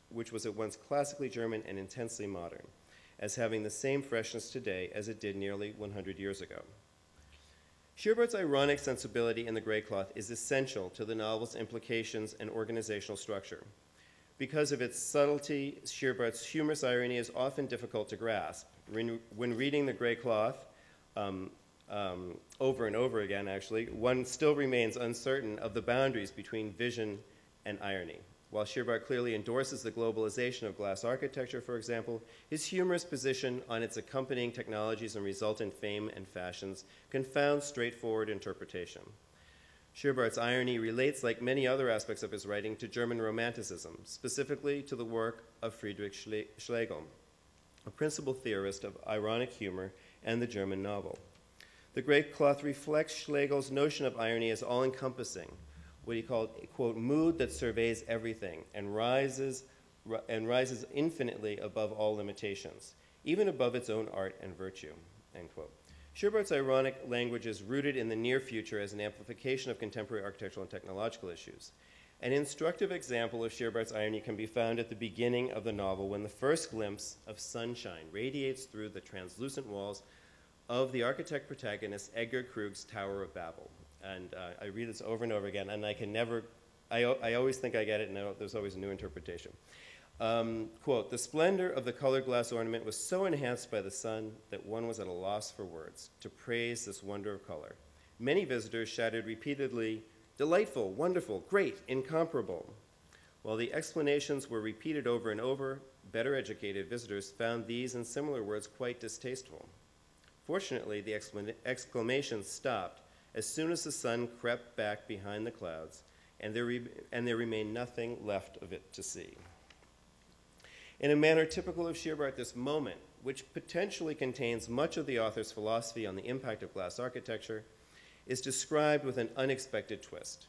which was at once classically German and intensely modern, as having the same freshness today as it did nearly 100 years ago. Scheerbart's ironic sensibility in The Grey Cloth is essential to the novel's implications and organizational structure. Because of its subtlety, Scheerbart's humorous irony is often difficult to grasp. When reading The Grey Cloth, over and over again, actually, one still remains uncertain of the boundaries between vision and irony. While Scheerbart clearly endorses the globalization of glass architecture, for example, his humorous position on its accompanying technologies and resultant fame and fashions confounds straightforward interpretation. Scheerbart's irony relates, like many other aspects of his writing, to German Romanticism, specifically to the work of Friedrich Schlegel. a principal theorist of ironic humor and the German novel. The great Cloth reflects Schlegel's notion of irony as all-encompassing, what he called a, quote, mood that surveys everything and rises infinitely above all limitations, even above its own art and virtue, end quote. Scheerbart's ironic language is rooted in the near future as an amplification of contemporary architectural and technological issues. An instructive example of Scheerbart's irony can be found at the beginning of the novel when the first glimpse of sunshine radiates through the translucent walls of the architect protagonist Edgar Krug's Tower of Babel. And I read this over and over again, and I can never, I always think I get it, and there's always a new interpretation. Quote, the splendor of the colored glass ornament was so enhanced by the sun that one was at a loss for words to praise this wonder of color. Many visitors shouted repeatedly, delightful, wonderful, great, incomparable. While the explanations were repeated over and over, better educated visitors found these and similar words quite distasteful. Fortunately, the exclamations stopped as soon as the sun crept back behind the clouds, and there remained nothing left of it to see. In a manner typical of Scheerbart, this moment, which potentially contains much of the author's philosophy on the impact of glass architecture, is described with an unexpected twist.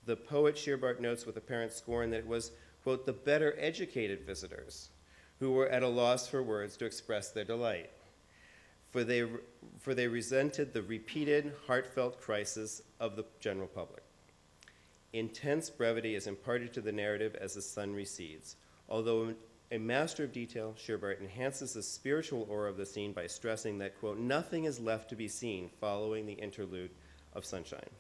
The poet Scheerbart notes with apparent scorn that it was, quote, the better educated visitors who were at a loss for words to express their delight, for they resented the repeated, heartfelt crisis of the general public. Intense brevity is imparted to the narrative as the sun recedes. Although a master of detail, Scheerbart enhances the spiritual aura of the scene by stressing that, quote, nothing is left to be seen following the interlude of sunshine.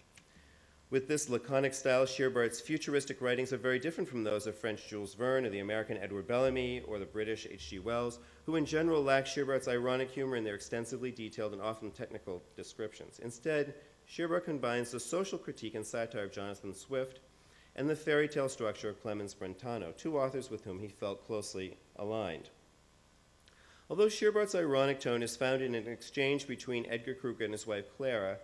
With this laconic style, Scheerbart's futuristic writings are very different from those of French Jules Verne or the American Edward Bellamy or the British H.G. Wells, who in general lack Scheerbart's ironic humor in their extensively detailed and often technical descriptions. Instead, Scheerbart combines the social critique and satire of Jonathan Swift and the fairy tale structure of Clemens Brentano, two authors with whom he felt closely aligned. Although Scheerbart's ironic tone is found in an exchange between Edgar Krug and his wife Clara,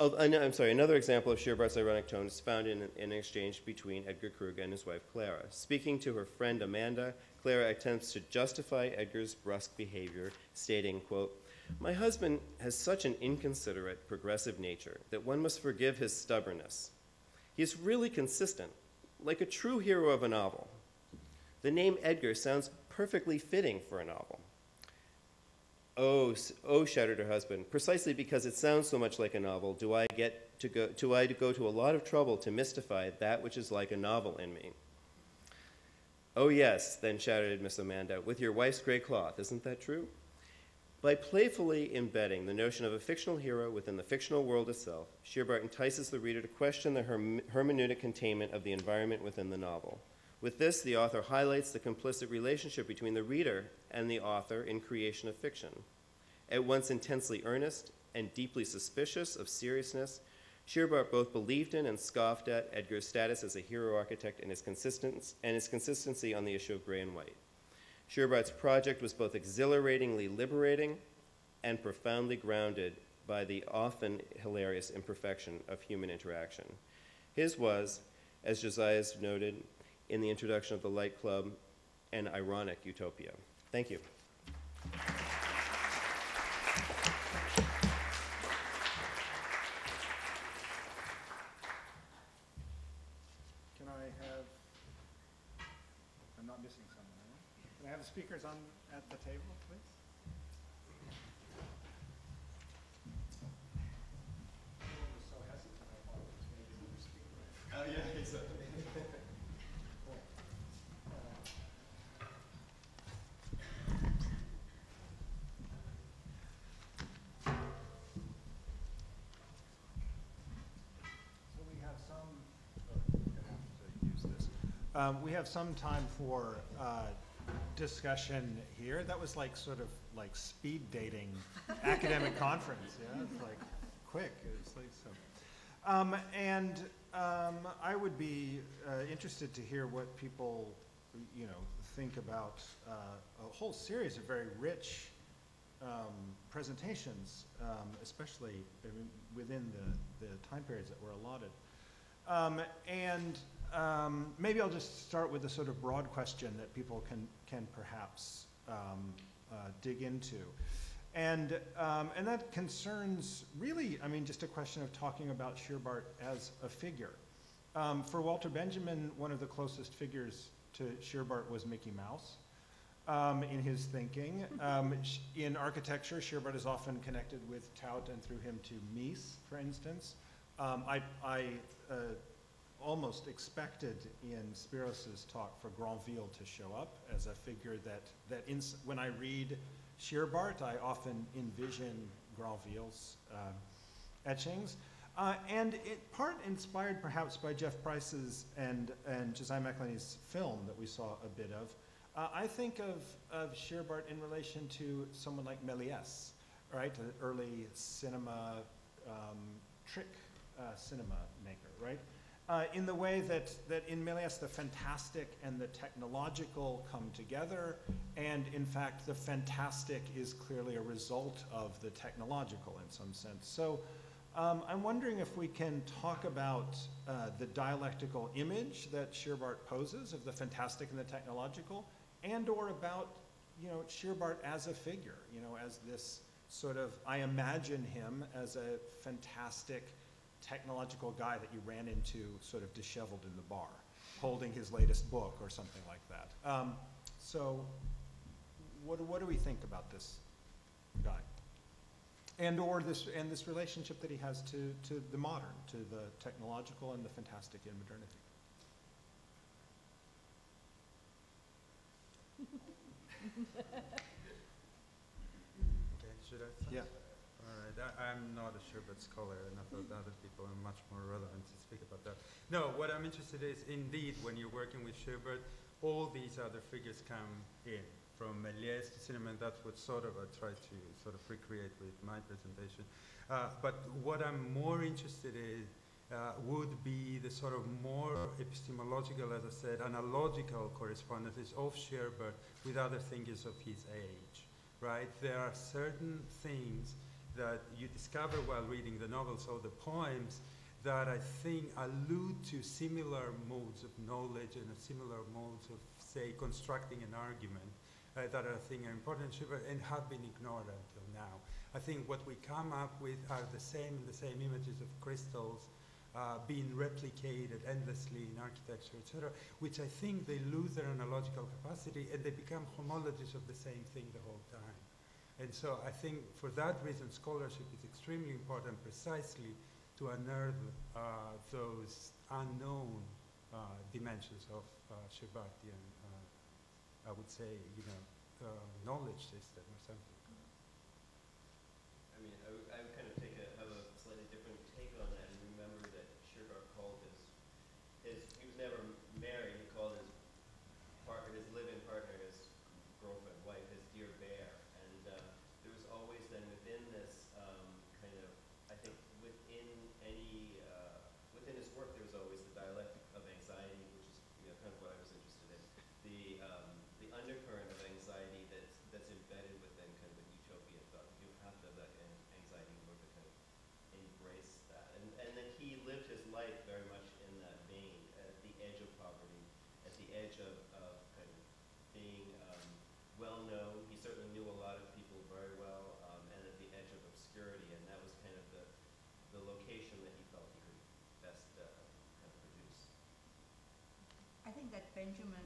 another example of Scheerbart's ironic tone is found in an exchange between Edgar Krug and his wife Clara. Speaking to her friend Amanda, Clara attempts to justify Edgar's brusque behavior, stating, quote, my husband has such an inconsiderate, progressive nature that one must forgive his stubbornness. He is really consistent, like a true hero of a novel. The name Edgar sounds perfectly fitting for a novel. Oh, shouted her husband, precisely because it sounds so much like a novel, do I go to a lot of trouble to mystify that which is like a novel in me. Oh yes, then shouted Miss Amanda, with your wife's gray cloth, isn't that true? By playfully embedding the notion of a fictional hero within the fictional world itself, Scheerbart entices the reader to question the hermeneutic containment of the environment within the novel. With this, the author highlights the complicit relationship between the reader and the author in creation of fiction. At once intensely earnest and deeply suspicious of seriousness, Scheerbart both believed in and scoffed at Edgar's status as a hero architect and his consistency on the issue of gray and white. Scheerbart's project was both exhilaratingly liberating and profoundly grounded by the often hilarious imperfection of human interaction. His was, as Josiah noted in the introduction of the Light Club, an ironic utopia. Thank you. Can I have, I'm not missing someone, am I? Can I have the speakers at the table, please? So hesitant, I thought it was maybe another speaker. Oh, yeah, exactly. We have some time for discussion here. That was like sort of like speed dating academic conference. Yeah, it's like quick. It's like so. I would be interested to hear what people, think about a whole series of very rich presentations, especially within the time periods that were allotted. Maybe I'll just start with a sort of broad question that people can perhaps dig into. And that concerns really, I mean, just a question of talking about Scheerbart as a figure. For Walter Benjamin, one of the closest figures to Scheerbart was Mickey Mouse in his thinking. In architecture, Scheerbart is often connected with Tout and through him to Mies, for instance. I almost expected in Spyros's talk for Granville to show up as a figure that when I read Scheerbart, I often envision Granville's etchings. And part inspired perhaps by Jeff Preiss's and Josiah McElheny's film that we saw a bit of. I think of Scheerbart in relation to someone like Méliès, right? An early cinema, trick cinema maker, right? In the way that in Méliès the fantastic and the technological come together, and in fact the fantastic is clearly a result of the technological in some sense. So I'm wondering if we can talk about the dialectical image that Scheerbart poses of the fantastic and the technological, and or about, you know, Scheerbart as a figure, you know, as this sort of, I imagine him as a fantastic technological guy that you ran into sort of disheveled in the bar, holding his latest book or something like that. So what do we think about this guy? And or this relationship that he has to the modern, to the technological and the fantastic in modernity. Okay, should I start? Yeah. All right, I'm not a Scheerbart scholar, and I thought other people are much more relevant to speak about that. No, what I'm interested in is, indeed, when you're working with Scheerbart, all these other figures come in, from Méliès to cinema, and that's what sort of I try to sort of recreate with my presentation. But what I'm more interested in would be the sort of more epistemological, as I said, analogical correspondences of Scheerbart with other thinkers of his age, right? There are certain things that you discover while reading the novels or the poems that I think allude to similar modes of knowledge and similar modes of, say, constructing an argument that I think are important in Scheerbart and have been ignored until now. I think what we come up with are the same images of crystals being replicated endlessly in architecture, etc., which I think they lose their analogical capacity and they become homologies of the same thing the whole time. And so I think for that reason, scholarship is extremely important precisely to unearth those unknown dimensions of Scheerbartian, I would say, you know, knowledge system or something. I mean, I would kind of have a slightly different take on that, and remember that Scheerbart called he was never married, he called his live-in partner, his girlfriend, wife, his dear bear. There was always then within this kind of, I think within his work, there was always the dialectic of anxiety, which is, you know, kind of what I was interested in. The undercurrent of anxiety that's embedded within kind of a utopian thought. You have to have that anxiety in order to kind of embrace that. And then he lived his life very much in that vein, at the edge of poverty, at the edge of kind of being well known. He certainly knew a lot of people very well, and at the edge of obscurity, and that was kind of the location that he felt he could best kind of produce. I think that Benjamin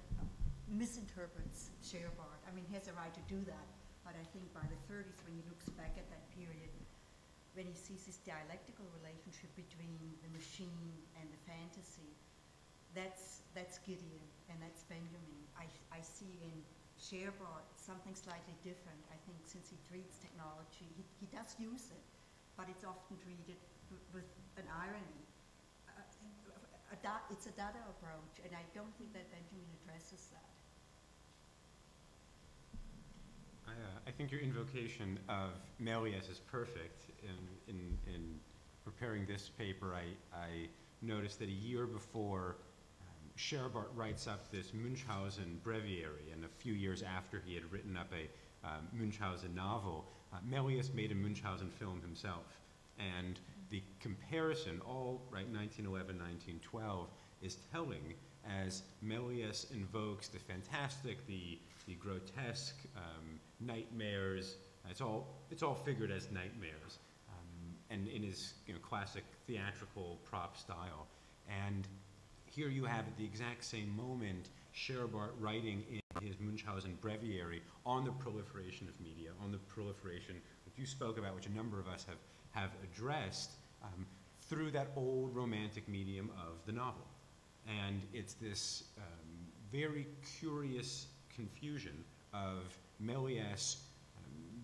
misinterprets Scheerbart. I mean, he has a right to do that, but I think by the 30s, when he looks back at that period, when he sees this dialectical relationship between the machine and the fantasy, that's Gideon and that's Benjamin. I see in Scheerbart something slightly different. I think since he treats technology, he does use it, but it's often treated with an irony. It's a data approach, and I don't think that Benjamin addresses that. I think your invocation of Méliès is perfect. In preparing this paper, I noticed that a year before, Scheerbart writes up this Munchausen breviary, and a few years after he had written up a Munchausen novel, Méliès made a Munchausen film himself. And the comparison, all right, 1911, 1912, is telling, as Méliès invokes the fantastic, the grotesque, nightmares. It's all figured as nightmares, and in his classic theatrical prop style. And here you have at the exact same moment Scheerbart writing in his Munchausen breviary on the proliferation of media, on the proliferation that you spoke about, which a number of us have addressed, through that old romantic medium of the novel. And it's this very curious confusion of Méliès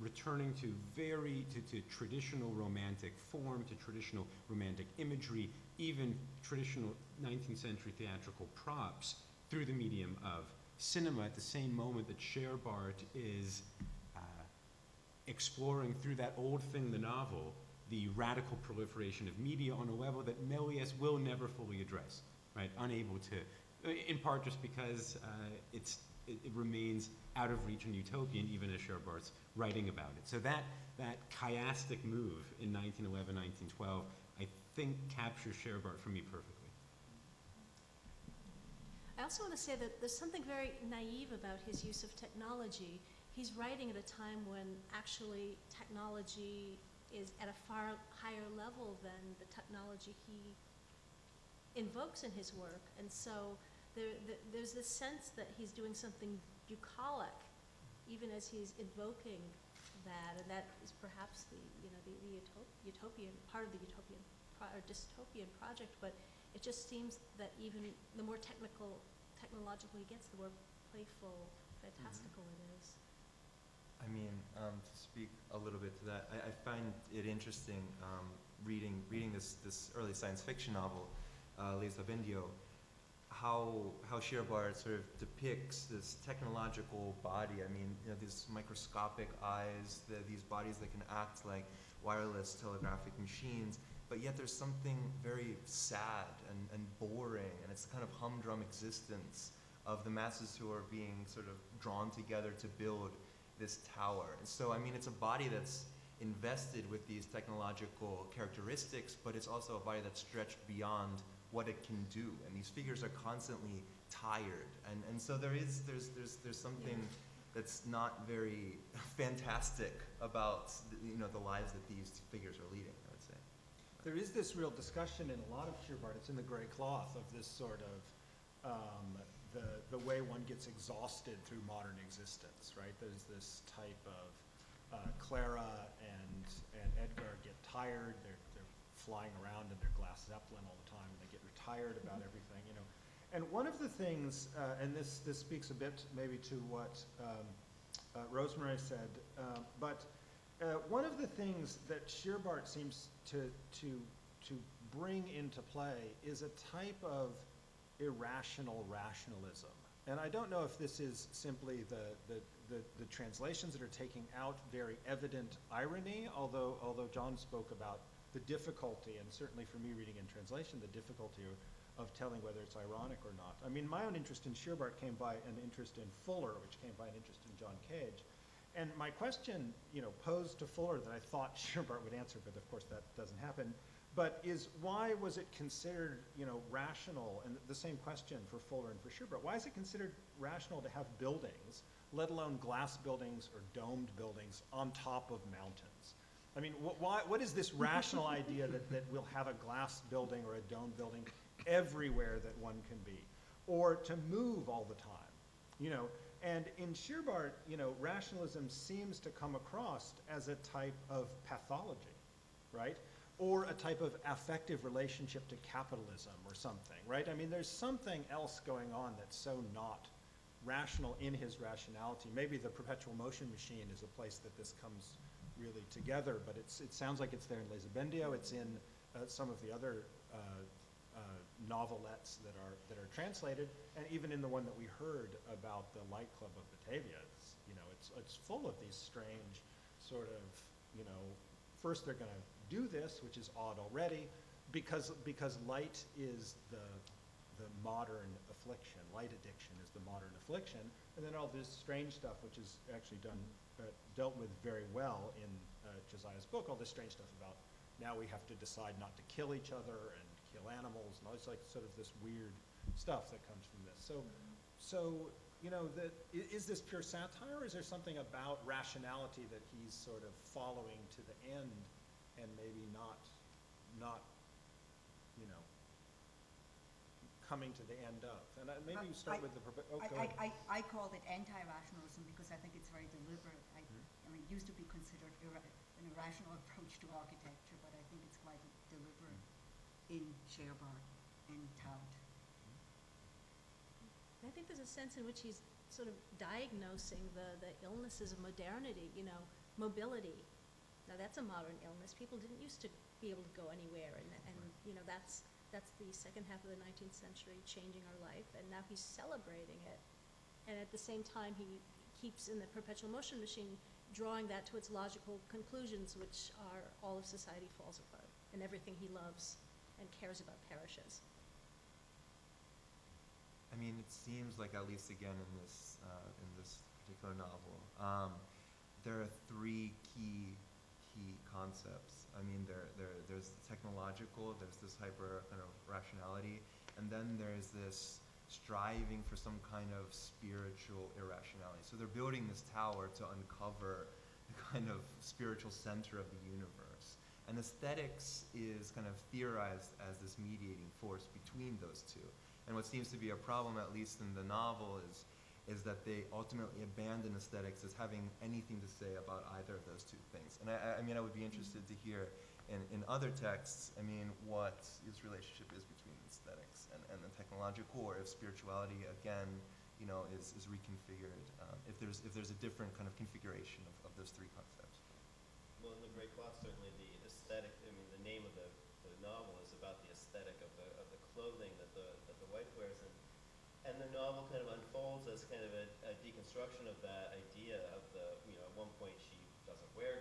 returning to traditional romantic form, to traditional romantic imagery, even traditional 19th century theatrical props through the medium of cinema at the same moment that Scheerbart is exploring through that old thing, the novel, the radical proliferation of media on a level that Méliès will never fully address, right? Unable to, in part just because it remains out of reach and utopian, even as Scheerbart's writing about it. So that chiastic move in 1911, 1912, I think captures Scheerbart for me perfectly. I also want to say that there's something very naive about his use of technology. He's writing at a time when actually technology is at a far higher level than the technology he invokes in his work. And so there's this sense that he's doing something bucolic, even as he's invoking that, and that is perhaps the utopian part of the utopian or dystopian project. But it just seems that even the more technologically he gets, the more playful, fantastical it is. I mean, to speak a little bit to that, I find it interesting reading this early science fiction novel, Les Avendio, how Scheerbart sort of depicts this technological body. I mean, these microscopic eyes, these bodies that can act like wireless telegraphic machines, but yet there's something very sad and boring, and it's the kind of humdrum existence of the masses who are being sort of drawn together to build this tower. And so, I mean, it's a body that's invested with these technological characteristics, but it's also a body that's stretched beyond what it can do. And these figures are constantly tired. And so there's something that's not very fantastic about the lives that these figures are leading, I would say. There is this real discussion in a lot of Scheerbart, it's in the gray cloth, of this sort of the way one gets exhausted through modern existence, right? There's this type of Clara and Edgar get tired. They're flying around in their glass Zeppelin all the time, and they get retired about everything, And one of the things, and this speaks a bit maybe to what Rosemarie said, but one of the things that Scheerbart seems to bring into play is a type of irrational rationalism. And I don't know if this is simply the translations that are taking out very evident irony, although John spoke about the difficulty, and certainly for me reading in translation, the difficulty of telling whether it's ironic or not. I mean, my own interest in Scheerbart came by an interest in Fuller, which came by an interest in John Cage. And my question, posed to Fuller that I thought Scheerbart would answer, but of course that doesn't happen, but is why was it considered, rational, and the same question for Fuller and for Scheerbart, why is it considered rational to have buildings, let alone glass buildings or domed buildings, on top of mountains? I mean, what is this rational idea that we'll have a glass building or a domed building everywhere that one can be, or to move all the time, And in Scheerbart, rationalism seems to come across as a type of pathology, right? Or a type of affective relationship to capitalism or something, right? I mean, there's something else going on that's so not rational in his rationality. Maybe the perpetual motion machine is a place that this comes really together, but it sounds like it's there in Les Abendio. It's in some of the other novelettes that are translated, and even in the one that we heard about the Light Club of Batavia, it's full of these strange sort of, first they're going to do this, which is odd already, because light is the modern affliction. Light addiction is the modern affliction, and then all this strange stuff, which is actually dealt with very well in Josiah's book. All this strange stuff about now we have to decide not to kill each other and kill animals, and all this sort of this weird stuff that comes from this. So you know, is this pure satire, or is there something about rationality that he's sort of following to the end, and maybe not, you know, coming to the end of? And maybe you start with the. Go ahead. I call it anti-rationalism because I think it's very deliberate. I mean, it used to be considered an irrational approach to architecture, but I think it's quite deliberate in Scheerbart and Tout. I think there's a sense in which he's sort of diagnosing the illnesses of modernity, you know, mobility. Now that's a modern illness. People didn't used to be able to go anywhere, and you know, that's the second half of the 19th century changing our life, and now he's celebrating it. And at the same time, he keeps in the perpetual motion machine drawing that to its logical conclusions, which are all of society falls apart, and everything he loves and cares about perishes. I mean, it seems like, at least again in this particular novel, there are three key concepts. I mean, there's the technological, there's this hyper kind of rationality, and then there's this striving for some kind of spiritual irrationality. So they're building this tower to uncover the kind of spiritual center of the universe. And aesthetics is kind of theorized as this mediating force between those two. And what seems to be a problem, at least in the novel, is that they ultimately abandon aesthetics as having anything to say about either of those two things. And I mean, I would be interested to hear in other texts, I mean, what his relationship is between aesthetics and the technological, or if spirituality, again, you know, is reconfigured, if there's a different kind of configuration of those three concepts. Well, in The Great Cloth, certainly the aesthetic, I mean, the name of the novel is about the aesthetic of the clothing that the wife wears, and the novel kind of unfolds as kind of a deconstruction of that idea of you know, at one point she doesn't wear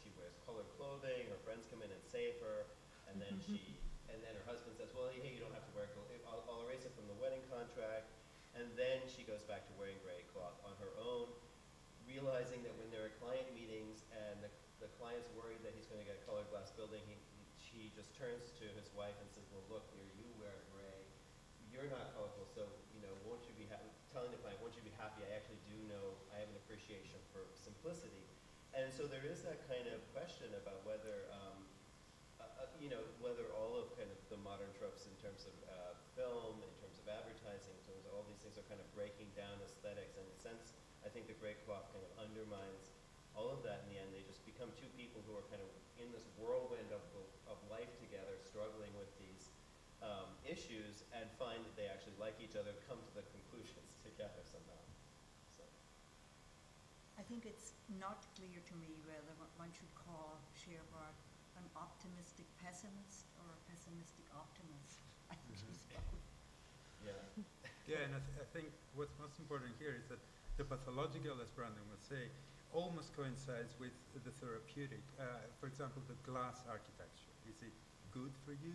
she wears colored clothing, her friends come in and save her, and then her husband says, well, hey, you don't have to wear I'll erase it from the wedding contract, and then she goes back to wearing gray cloth on her own, realizing that when there are client meetings and the client's worried that he's going to get a colored glass building, she just turns to his wife and says, well, look, here, you wear gray. You're not colorful, so, you know, won't you be happy, telling the client, won't you be happy, I actually do know, I have an appreciation for simplicity. And so there is that kind of question about whether, you know, whether all of kind of the modern tropes in terms of film, in terms of advertising, in terms of all these things are kind of breaking down aesthetics. And in a sense, I think The Great Cloth kind of undermines all of that in the end. They just become two people who are kind of in this whirlwind of life together, struggling with these issues, and find that they actually like each other, come to the conclusions together somehow. So. I think it's not clear to me whether one should call Scheerbart an optimistic pessimist or a pessimistic optimist. I think he's both. Yeah. Yeah, and I think what's most important here is that the pathological, as Branden would say, almost coincides with the therapeutic. For example, the glass architecture. Is it good for you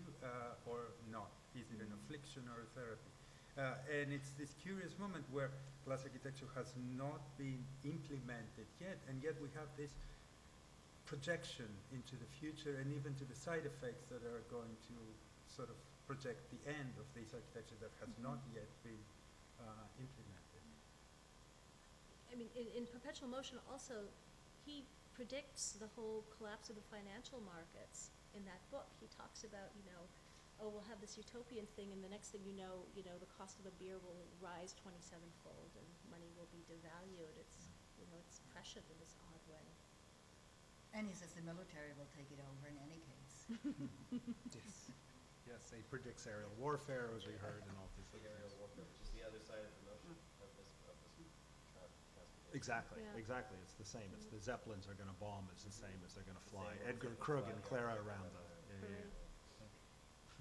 or not? Is it an affliction or a therapy? And it's this curious moment where glass architecture has not been implemented yet, and yet we have this projection into the future and even to the side effects that are going to sort of project the end of this architecture that has not yet been implemented. I mean, in Perpetual Motion also, he predicts the whole collapse of the financial markets in that book. He talks about, you know, oh, we'll have this utopian thing, and the next thing you know, the cost of a beer will rise 27-fold, and money will be devalued. It's, you know, it's prescient in this odd way. And he says the military will take it over in any case. Yes. Yes, he predicts aerial warfare, as we heard, and all these things. Aerial warfare, which is the other side of the motion of this transportation. Exactly, Yeah. exactly. It's the same. It's the Zeppelins are going to bomb. It's the same as they're going to fly. Edgar Krug and Clara around the.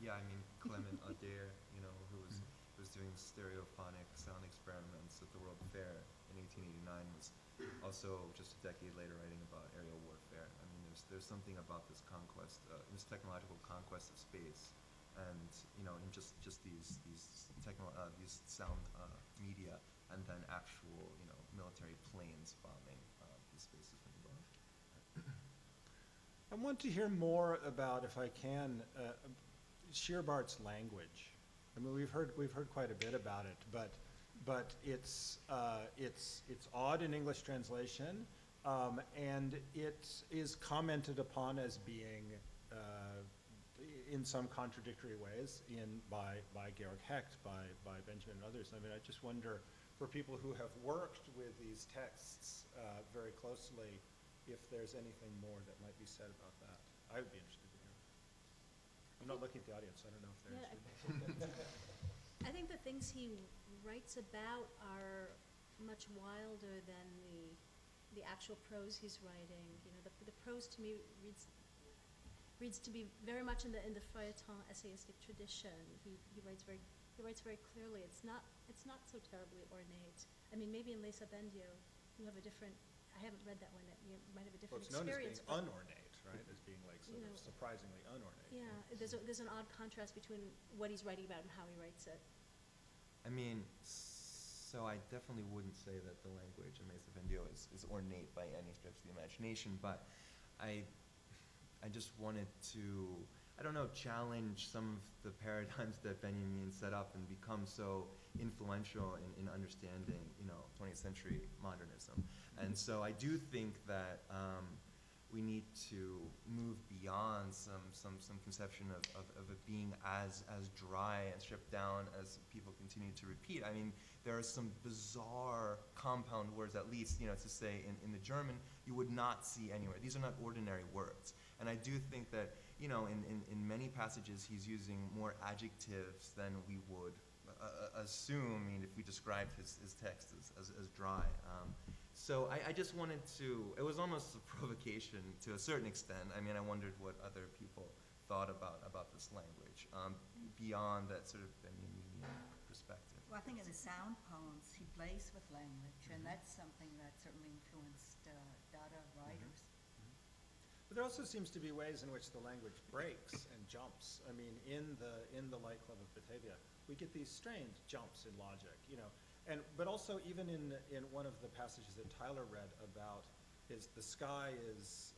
Yeah, I mean, Clement Adair, you know, who was doing stereophonic sound experiments at the World Fair in 1889, was also just a decade later writing about aerial warfare. I mean, there's something about this conquest, this technological conquest of space, and you know, in just these sound media, and then actual, you know, military planes bombing these spaces from above. I want to hear more about, if I can, Scheerbart's language. I mean, we've heard quite a bit about it, but it's odd in English translation, and it is commented upon as being in some contradictory ways by Georg Hecht, by Benjamin and others. I mean, I just wonder, for people who have worked with these texts very closely, if there's anything more that might be said about that. I would be interested to hear. I'm not looking at the audience, so I don't know if they're interested. I think the things he writes about are much wilder than the actual prose he's writing. You know, the prose to me reads to be very much in the feuilleton essayistic tradition. He writes very clearly. It's not so terribly ornate. I mean, maybe in Les Abendio you have a different. I haven't read that one. You might have a different experience. It's known as being unornate, right? As being like sort of surprisingly unornate. Yeah, there's an odd contrast between what he's writing about and how he writes it. I mean, so I definitely wouldn't say that the language in Les Abendio is ornate by any stretch of the imagination, but I just wanted to, I don't know, challenge some of the paradigms that Benjamin set up and become so influential in understanding, 20th century modernism. And so I do think that we need to move beyond some conception of it being as dry and stripped down as people continue to repeat. I mean, there are some bizarre compound words, at least, to say in the German, you would not see anywhere. These are not ordinary words. And I do think that, in many passages, he's using more adjectives than we would assume, if we described his text as dry. So I just wanted to, it was almost a provocation to a certain extent. I mean, I wondered what other people thought about this language, beyond that sort of Benjaminian perspective. Well, I think in the sound poems, he plays with language, and that's something that certainly influenced Dada writers. But there also seems to be ways in which the language breaks and jumps. I mean, in the Light Club of Batavia, we get these strange jumps in logic, but also even in one of the passages that Tyler read about the sky is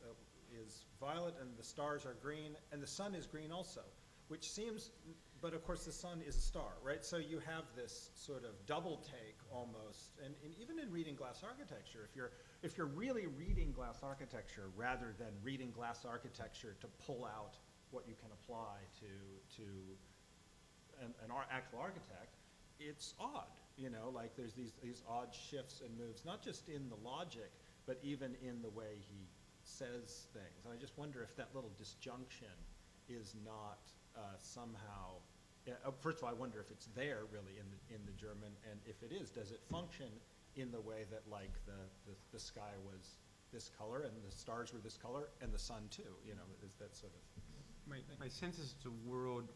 violet and the stars are green and the sun is green also, which seems, but of course the sun is a star, right? So you have this sort of double take almost, and even in reading glass architecture, if you're really reading glass architecture rather than reading glass architecture to pull out what you can apply to an actual architect, it's odd, like there's these odd shifts and moves, not just in the logic, but even in the way he says things. And I just wonder if that little disjunction is not somehow, first of all, I wonder if it's there really in the German, and if it is, does it function in the way that like the sky was this color and the stars were this color and the sun too, is that sort of. My sense is it's a world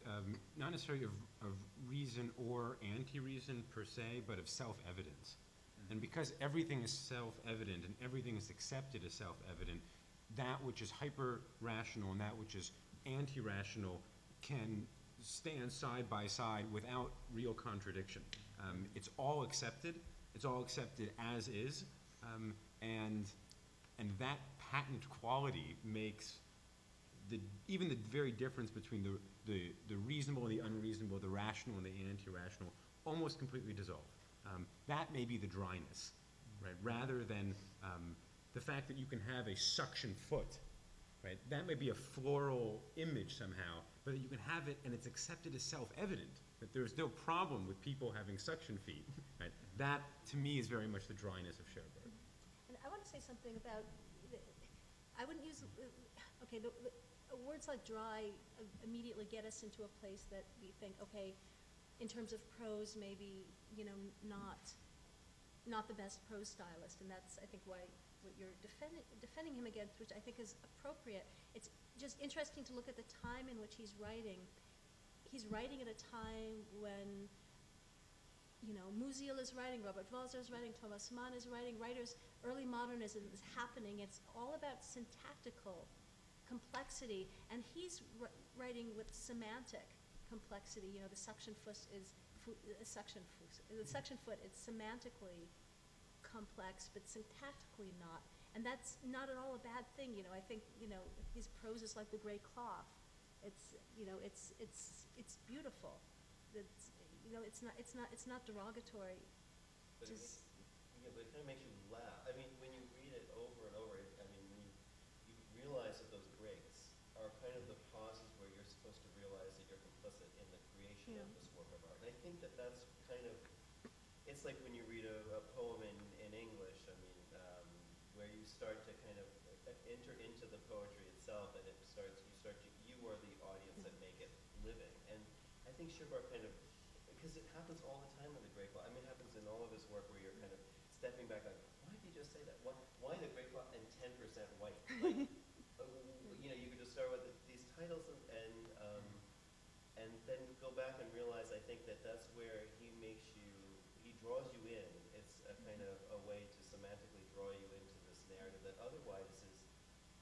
not necessarily of reason or anti-reason per se, but of self-evidence. And because everything is self-evident and everything is accepted as self-evident, that which is hyper-rational and that which is anti-rational can stand side by side without real contradiction. It's all accepted. It's all accepted as is. And that patent quality makes even the very difference between the reasonable and the unreasonable, the rational and the anti-rational, almost completely dissolve. That may be the dryness, right? Rather than the fact that you can have a suction foot, right? That may be a floral image somehow, but that you can have it and it's accepted as self-evident, that there's no problem with people having suction feet, right? That, to me, is very much the dryness of Scheerbart. And I want to say something about, I wouldn't use, okay, words like dry immediately get us into a place that we think, okay, in terms of prose, maybe, not the best prose stylist, and that's, I think, why what you're defending him against, which I think is appropriate. It's just interesting to look at the time in which he's writing. He's writing at a time when, Musil is writing, Robert Walser is writing, Thomas Mann is writing, early modernism is happening. It's all about syntactical complexity, and he's writing with semantic complexity. The suction foot is semantically complex, but syntactically not, and that's not at all a bad thing. I think his prose is like the gray cloth. It's beautiful. it's not derogatory. But it kind of makes you laugh. I mean, when you read it over and over, I mean, when you realize that those breaks are kind of the pauses where you're supposed to realize that you're complicit in the creation of this work of art. And I think that that's kind of, it's like when you read a poem in English, I mean, where you start to kind of enter into the poetry itself, and you are the audience that make it living. And I think Scheerbart kind of, because it happens all the time in the Great Cloth. I mean, it happens in all of his work where you're kind of stepping back like, why did he just say that? Why the Great Cloth and 10% white? Like, you know, you could just start with these titles and then go back and realize, I think that's where he draws you in. It's a kind of a way to semantically draw you into this narrative that otherwise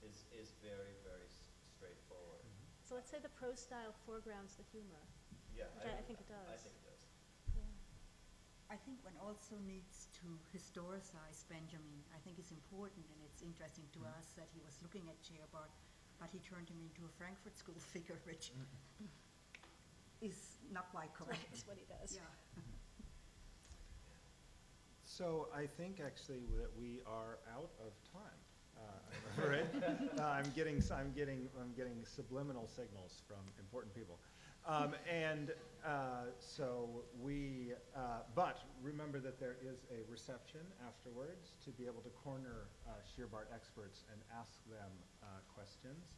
is very, very straightforward. So let's say the prose style foregrounds the humor. Yeah, I think it does. I think it does. I think one also needs to historicize Benjamin. I think it's important, and it's interesting to us that he was looking at Scheerbart, but he turned him into a Frankfurt School figure, which is not quite correct. That's what he does. Yeah. So I think actually that we are out of time. Right? I'm getting subliminal signals from important people. But remember that there is a reception afterwards to be able to corner Scheerbart experts and ask them questions.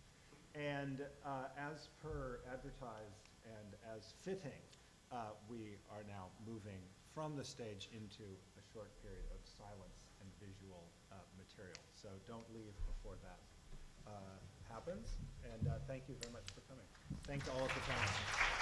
And as per advertised and as fitting, we are now moving from the stage into a short period of silence and visual material. So don't leave before that happens. And thank you very much for coming. Thanks all of the panelists.